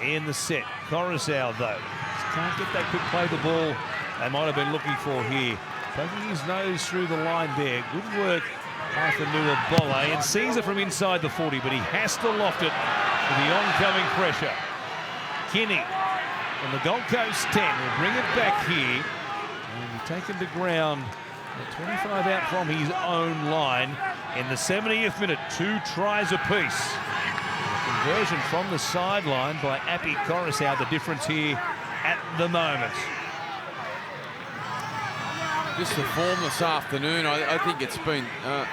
in the set. Coruscant, though, just can't get that quick play the ball they might have been looking for here. Poking his nose through the line there. Good work by Fanua Bolle, and Caesar from inside the 40, but he has to loft it for the oncoming pressure. Kinney from the Gold Coast 10 will bring it back here, and be taken to ground at 25 out from his own line in the 70th minute. 2 tries apiece. Conversion from the sideline by Api Coruscant, the difference here at the moment. Just the form this afternoon, I think it's been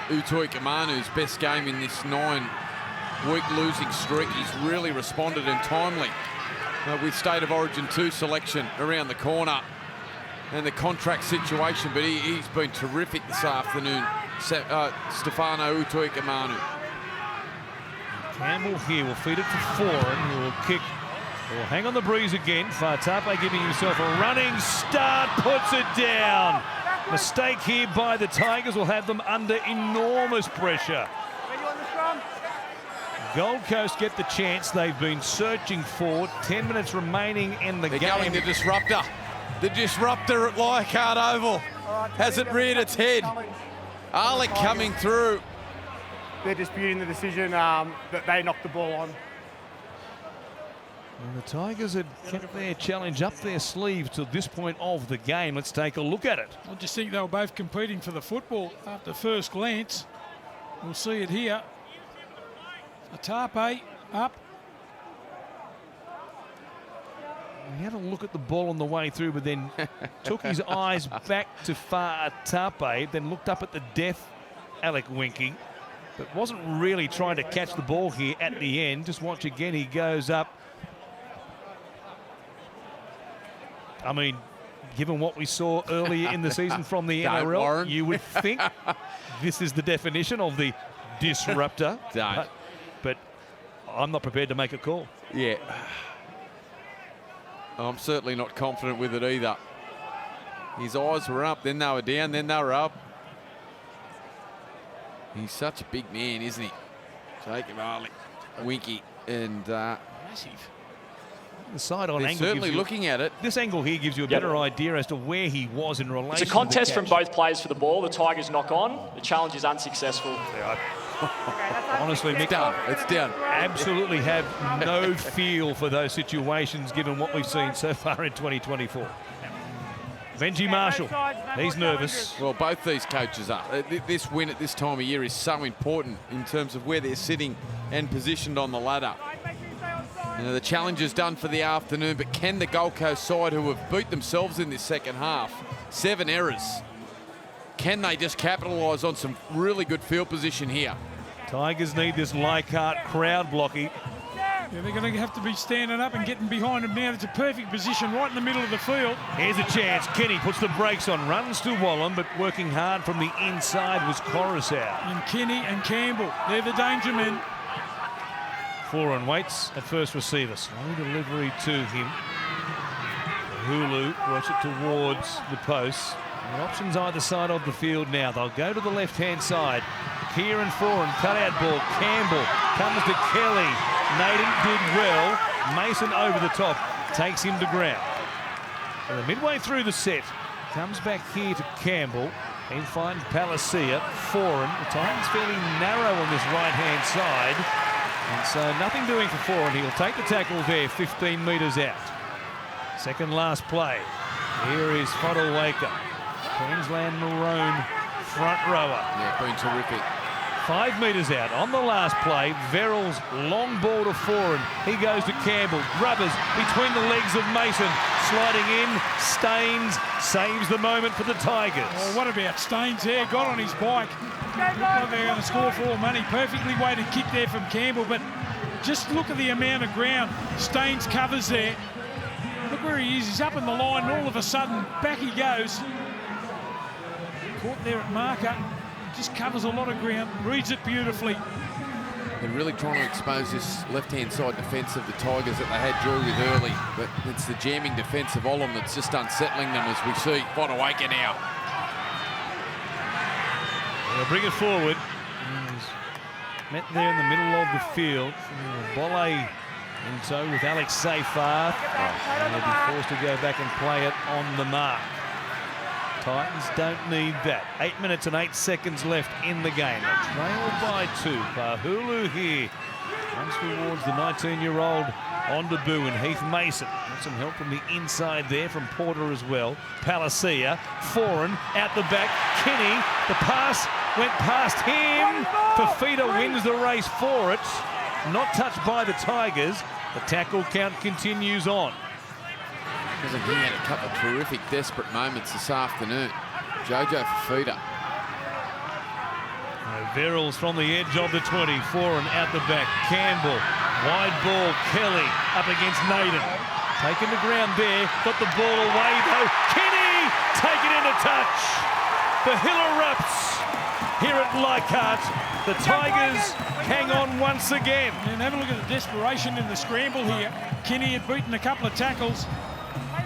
Uto Ikamanu's best game in this 9-week losing streak. He's really responded and timely with State of Origin 2 selection around the corner and the contract situation, but he's been terrific this afternoon, Stefano Uto Ikamanu. Campbell here will feed it to Foran, who will kick. Will hang on the breeze again. Fatape giving himself a running start, puts it down. Mistake here by the Tigers will have them under enormous pressure. Gold Coast get the chance they've been searching for. 10 minutes remaining in the game. They're going the disruptor. The disruptor at Leichhardt Oval. has it reared its head. Alec coming through. They're disputing the decision that they knocked the ball on. And the Tigers had kept their challenge up their sleeve to this point of the game. Let's take a look at it. I just think they were both competing for the football after first glance. We'll see it here. Atape up. He had a look at the ball on the way through, but then took his eyes back to far Atape, then looked up at the deaf Alec Winky, but wasn't really trying to catch the ball here at the end. Just watch again, he goes up. I mean, given what we saw earlier in the season from the NRL, Warren. you would think this is the definition of the disruptor. Don't. But I'm not prepared to make a call. Yeah. I'm certainly not confident with it either. His eyes were up, then they were down, then they were up. He's such a big man, isn't he? Jacob Alec Winky, and Massive. The side-on they're angle certainly gives you, looking at it. this angle here gives you a better idea as to where he was in relation It's a to contest the from catch. both players for the ball. The Tigers knock on. The challenge is unsuccessful. Honestly, Mick, It's down. absolutely have no feel for those situations given what we've seen so far in 2024. Benji Marshall, he's nervous. Well, both these coaches are. This win at this time of year is so important in terms of where they're sitting and positioned on the ladder. You know, the challenge is done for the afternoon, but can the Gold Coast side, who have beat themselves in this second half, 7 errors, can they just capitalise on some really good field position here? Tigers need this Leichhardt crowd blocking. Yeah, they're going to have to be standing up and getting behind him now. It's a perfect position right in the middle of the field. Here's a chance. Kenny puts the brakes on, runs to Wallen, but working hard from the inside was Coruscant. And Kenny and Campbell, they're the danger men. Foran waits at first receiver. Slow delivery to him. Hulu works it towards the post. The options either side of the field now. They'll go to the left-hand side. Kieran Foran, cutout ball. Campbell comes to Kelly. Naden did well. Mason over the top, takes him to ground. So midway through the set, comes back here to Campbell. Then finds Palacia. Foran. The Titans fairly narrow on this right-hand side. And so nothing doing for Foran. He'll take the tackle there, 15 metres out. Second last play. Here is Fodelwaker. Queensland Maroon front rower. Yeah, been terrific. 5 metres out. On the last play, Verrills long ball to Foran. He goes to Campbell. Grubbers between the legs of Mason. Sliding in. Staines saves the moment for the Tigers. Oh, what about Staines there? Got on his bike. Looked like they're going to score for all money. Perfectly weighted kick there from Campbell, but just look at the amount of ground Staines covers there. Look where he is. He's up in the line, and all of a sudden, back he goes. Caught there at marker. Just covers a lot of ground. Reads it beautifully. They're really trying to expose this left-hand side defence of the Tigers that they had joy with early, but it's the jamming defence of Olam that's just unsettling them, as we see Fodelwaker now. They'll bring it forward. He's met there in the middle of the field. Bolle in tow with Alex Seyfarth. And they'll be forced to go back and play it on the mark. Titans don't need that. 8 minutes and 8 seconds left in the game. They trail by 2. Pahulu here runs towards the 19-year-old on debut, and Heath Mason. Got some help from the inside there from Porter as well. Palacia, Foran out the back. Kenny, the pass went past him. Fafita wins the race for it. Not touched by the Tigers. The tackle count continues on. Because he had a couple of terrific, desperate moments this afternoon. Jojo Fafita. Verrills from the edge of the 20. Foran out the back. Campbell. Wide ball. Kelly up against Naden. Taking the ground there. Got the ball away though. Kenny! Take it into touch. The hill erupts here at Leichhardt. The Tigers hang on once again. And have a look at the desperation in the scramble here. Kenny had beaten a couple of tackles.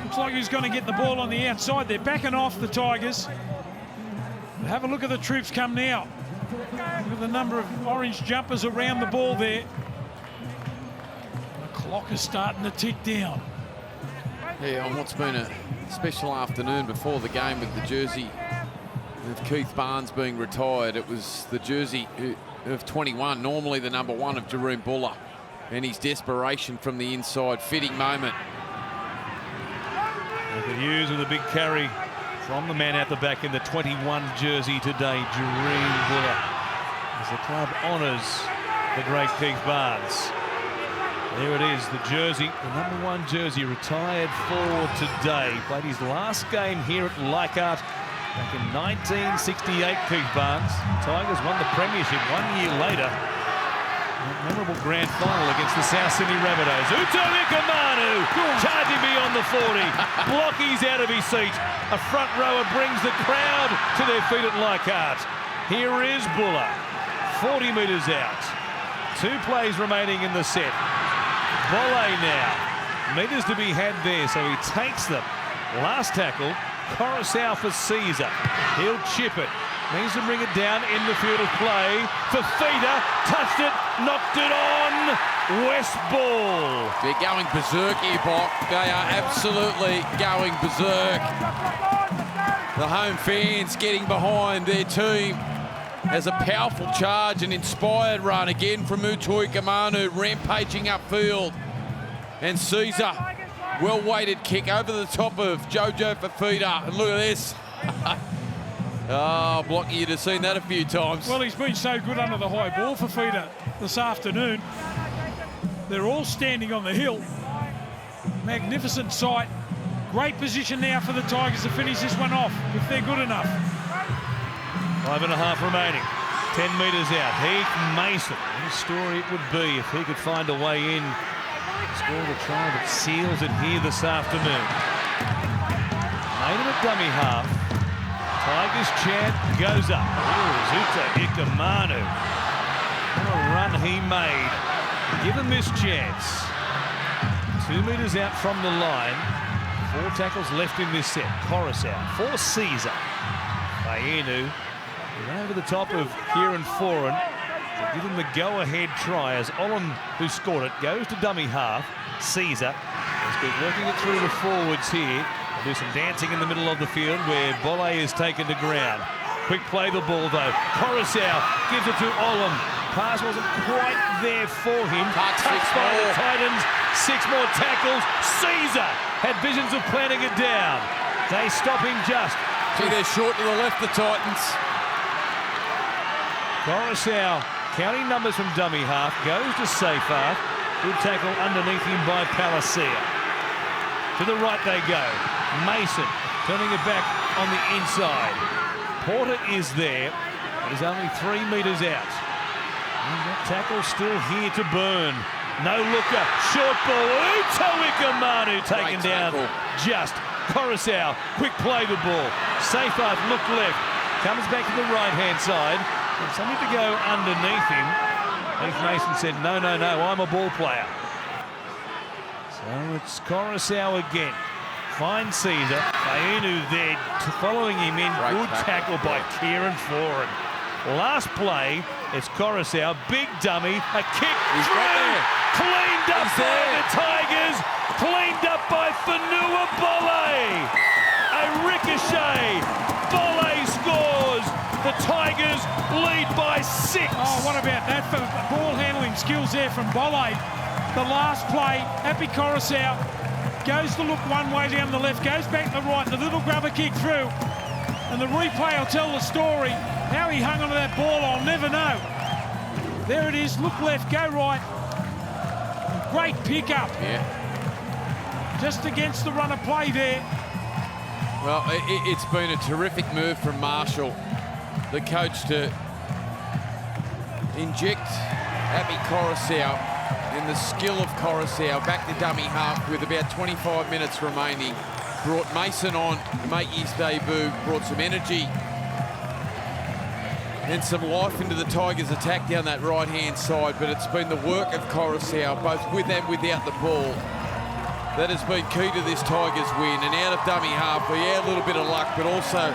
Looks like he's going to get the ball on the outside. They're backing off the Tigers. But have a look at the troops come now. Look at the number of orange jumpers around the ball there. The clock is starting to tick down. Yeah, on what's been a special afternoon before the game with the jersey of Keith Barnes being retired. It was the jersey of 21, normally the number 1 of Jerome Buller, and his desperation from the inside. Fitting moment. Hughes with a big carry from the man out the back in the 21 jersey today, Jerome Buller, as the club honours the great Keith Barnes. There it is, the jersey, the number 1 jersey, retired for today. Played his last game here at Leichhardt back in 1968, Keith Barnes. Tigers won the premiership 1 year later. A memorable grand final against the South Sydney Rabbitohs. Uto Ikamanu charging beyond the 40. Blocky's out of his seat. A front rower brings the crowd to their feet at Leichhardt. Here is Buller, 40 metres out. 2 plays remaining in the set. Bolle now, meters to be had there, so he takes them. Last tackle, Coruscant for Caesar. He'll chip it. Needs to bring it down in the field of play. Fafita touched it, knocked it on. West ball. They're going berserk here, Bock. They are absolutely going berserk. The home fans getting behind their team as a powerful charge, an inspired run again from Utoi Kamanu, rampaging upfield. And Caesar, well-weighted kick over the top of Jojo Fafita. And look at this. Oh, Blocky, you'd have seen that a few times. Well, he's been so good under the high ball for Fafita this afternoon. They're all standing on the hill. Magnificent sight. Great position now for the Tigers to finish this one off, if they're good enough. 5.5 remaining. 10 metres out. Heath Mason. What a story it would be if he could find a way in. Score the try that seals it here this afternoon. Made him a dummy half. Tigers chant goes up. Zuta Ikamanu. What a run he made. Given this chance. 2 metres out from the line. 4 tackles left in this set. Coruscant for Caesar. Fainu over the top of Kieran Foran to give him the go-ahead try as Olin, who scored it, goes to dummy half. Caesar has been working it through the forwards here. They'll do some dancing in the middle of the field where Bolle is taken to ground. Quick play the ball though. Coruscant gives it to Olin. Pass wasn't quite there for him. Touched by the Titans. 6 more tackles. Caesar had visions of planting it down. They stop him just. See, they're short to the left, the Titans. Coruscant, counting numbers from dummy half, goes to safe half. Good tackle underneath him by Palacia. To the right they go. Mason turning it back on the inside. Porter is there. He's only 3 metres out. And that tackle still here to burn. No looker. Short ball. Uto Ikamanu taken down. Just. Coruscant, quick play the ball. Safe half, look left. Comes back to the right-hand side. And something to go underneath him. Heath Mason said, no, no, no, I'm a ball player. So it's Coruscant again. Finds Caesar. Fainu there following him in. Great Good tackle by Kieran Foran. Last play, it's Coruscant. Big dummy. A kick through. Cleaned up by the Tigers. Cleaned up by Fanua Bolle. A ricochet. Bolle scores. The Tigers lead by 6. Oh, what about that for ball handling skills there from Bolle? The last play, Happy Coruscant goes to look one way down the left, goes back to the right, the little grubber kick through. And the replay will tell the story. How he hung onto that ball, I'll never know. There it is, look left, go right. Great pickup. Yeah. Just against the run of play there. Well, it's been a terrific move from Marshall, the coach, to inject Happy Coruscant and the skill of Coruscant back to dummy half with about 25 minutes remaining. Brought Mason on to make his debut, brought some energy and some life into the Tigers' attack down that right-hand side, but it's been the work of Coruscant, both with and without the ball, that has been key to this Tigers win. And out of dummy half, yeah, a little bit of luck, but also,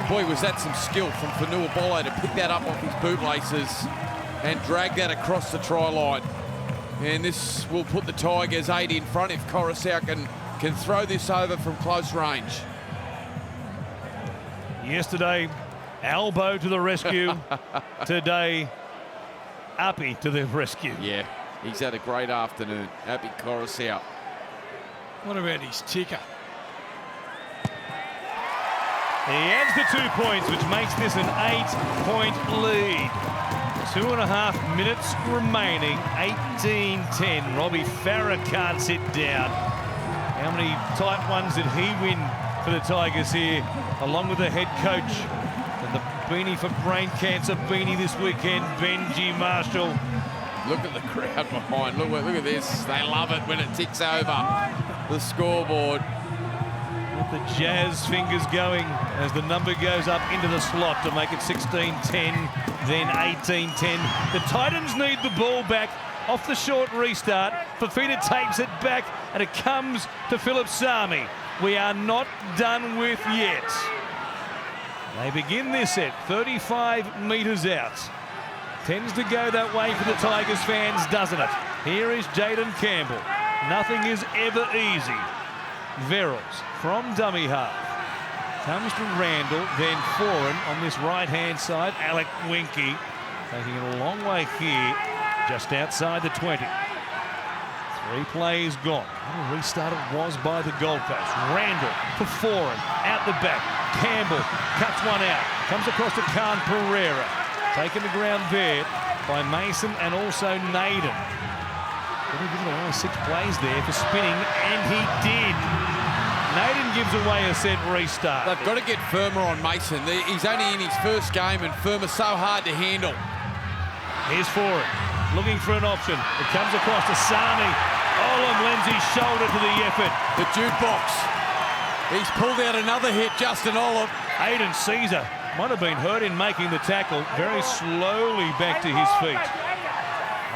boy, was that some skill from Fanua Bolle to pick that up off his bootlaces and drag that across the try line. And this will put the Tigers 8 in front if Coruscant can throw this over from close range. Yesterday, Elbow to the rescue today. Uppy to the rescue. Yeah, he's had a great afternoon. Happy Coruscant. What about his ticker? He adds the 2 points, which makes this an 8-point lead. 2.5 minutes remaining, 18-10. Robbie Farah can't sit down. How many tight ones did he win for the Tigers here, along with the head coach and the beanie for brain cancer beanie this weekend, Benji Marshall. Look at the crowd behind. Look at this. They love it when it ticks over the scoreboard. With the Jazz fingers going as the number goes up into the slot to make it 16-10, then 18-10. The Titans need the ball back off the short restart. Fafita takes it back and it comes to Philip Sami. We are not done with yet. They begin this set 35 metres out. Tends to go that way for the Tigers fans, doesn't it? Here is Jaden Campbell. Nothing is ever easy. Verrills from dummy half. Comes to Randall, then Foran on this right-hand side. Alec Winky taking it a long way here, just outside the 20. 3 plays gone. What a restart it was by the Gold Coast. Randall to Foran, out the back. Campbell cuts one out. Comes across to Khan Pereira. Taken the ground there by Mason and also Naden. But he given away 6 plays there for spinning, and he did. Naden gives away a set restart. They've got to get firmer on Mason. He's only in his first game, and firmer's so hard to handle. Here's Foran, looking for an option. It comes across to Sami. Olam lends his shoulder to the effort. The jukebox. He's pulled out another hit, Justin Olam. Aiden Caesar might have been hurt in making the tackle. Very slowly back to his feet.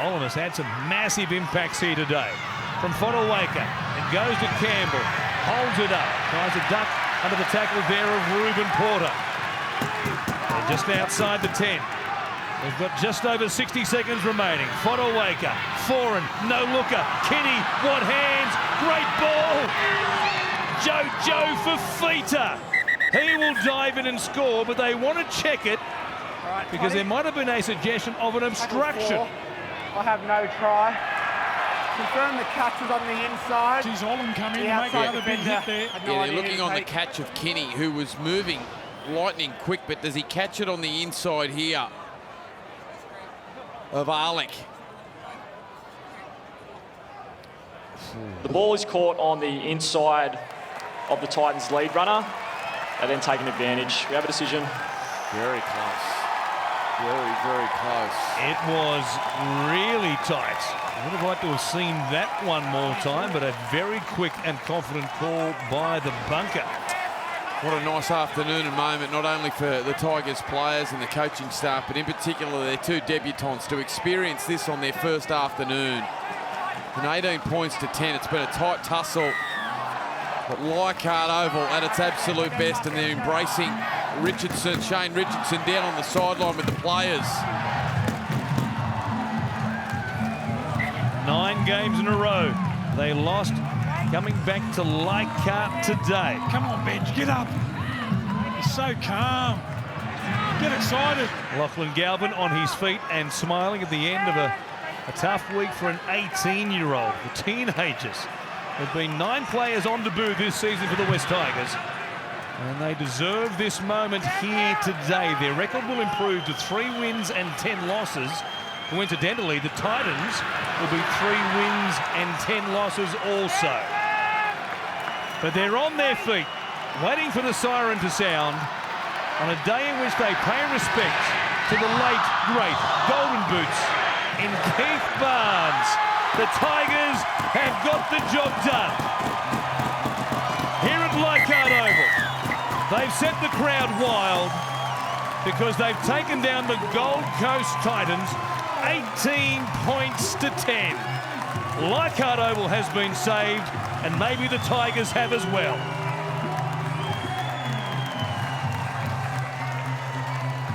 Olam has had some massive impacts here today. From Fodawaker, it goes to Campbell. Holds it up. Tries a duck under the tackle there of Reuben Porter. They're just outside the 10. They've got just over 60 seconds remaining. Fodawaker, Foran, no looker. Kinney, what hands? Great ball. Jojo Fafita. He will dive in and score, but they want to check it because there might have been a suggestion of an obstruction. I have no try. Confirm the catch was on the inside. Geez, Olam come in and make another big hit there. Yeah, they're looking on the catch of Kinney, who was moving lightning quick, but does he catch it on the inside here of Alec? The ball is caught on the inside of the Titans' lead runner. They then taken advantage. We have a decision. Very close. Very, very close. It was really tight. I would have liked to have seen that one more time, but a very quick and confident call by the bunker. What a nice afternoon and moment, not only for the Tigers players and the coaching staff, but in particular their 2 debutants to experience this on their first afternoon. And 18 points to 10. It's been a tight tussle. But Leichhardt Oval at its absolute best, and they're embracing Richardson, Shane Richardson down on the sideline with the players. 9 games in a row. They lost, coming back to Leichhardt today. Come on, Benj, get up. He's so calm. Get excited. Lachlan Galvin on his feet and smiling at the end of a tough week for an 18-year-old. The teenagers. There have been 9 players on debut this season for the West Tigers, and they deserve this moment here today. Their record will improve to 3 wins and 10 losses. Coincidentally, the Titans will be 3 wins and 10 losses also. But they're on their feet, waiting for the siren to sound on a day in which they pay respect to the late, great Golden Boots in Keith Barnes. The Tigers have got the job done. Here at Leichhardt Oval, they've set the crowd wild because they've taken down the Gold Coast Titans 18 points to 10. Leichhardt Oval has been saved, and maybe the Tigers have as well.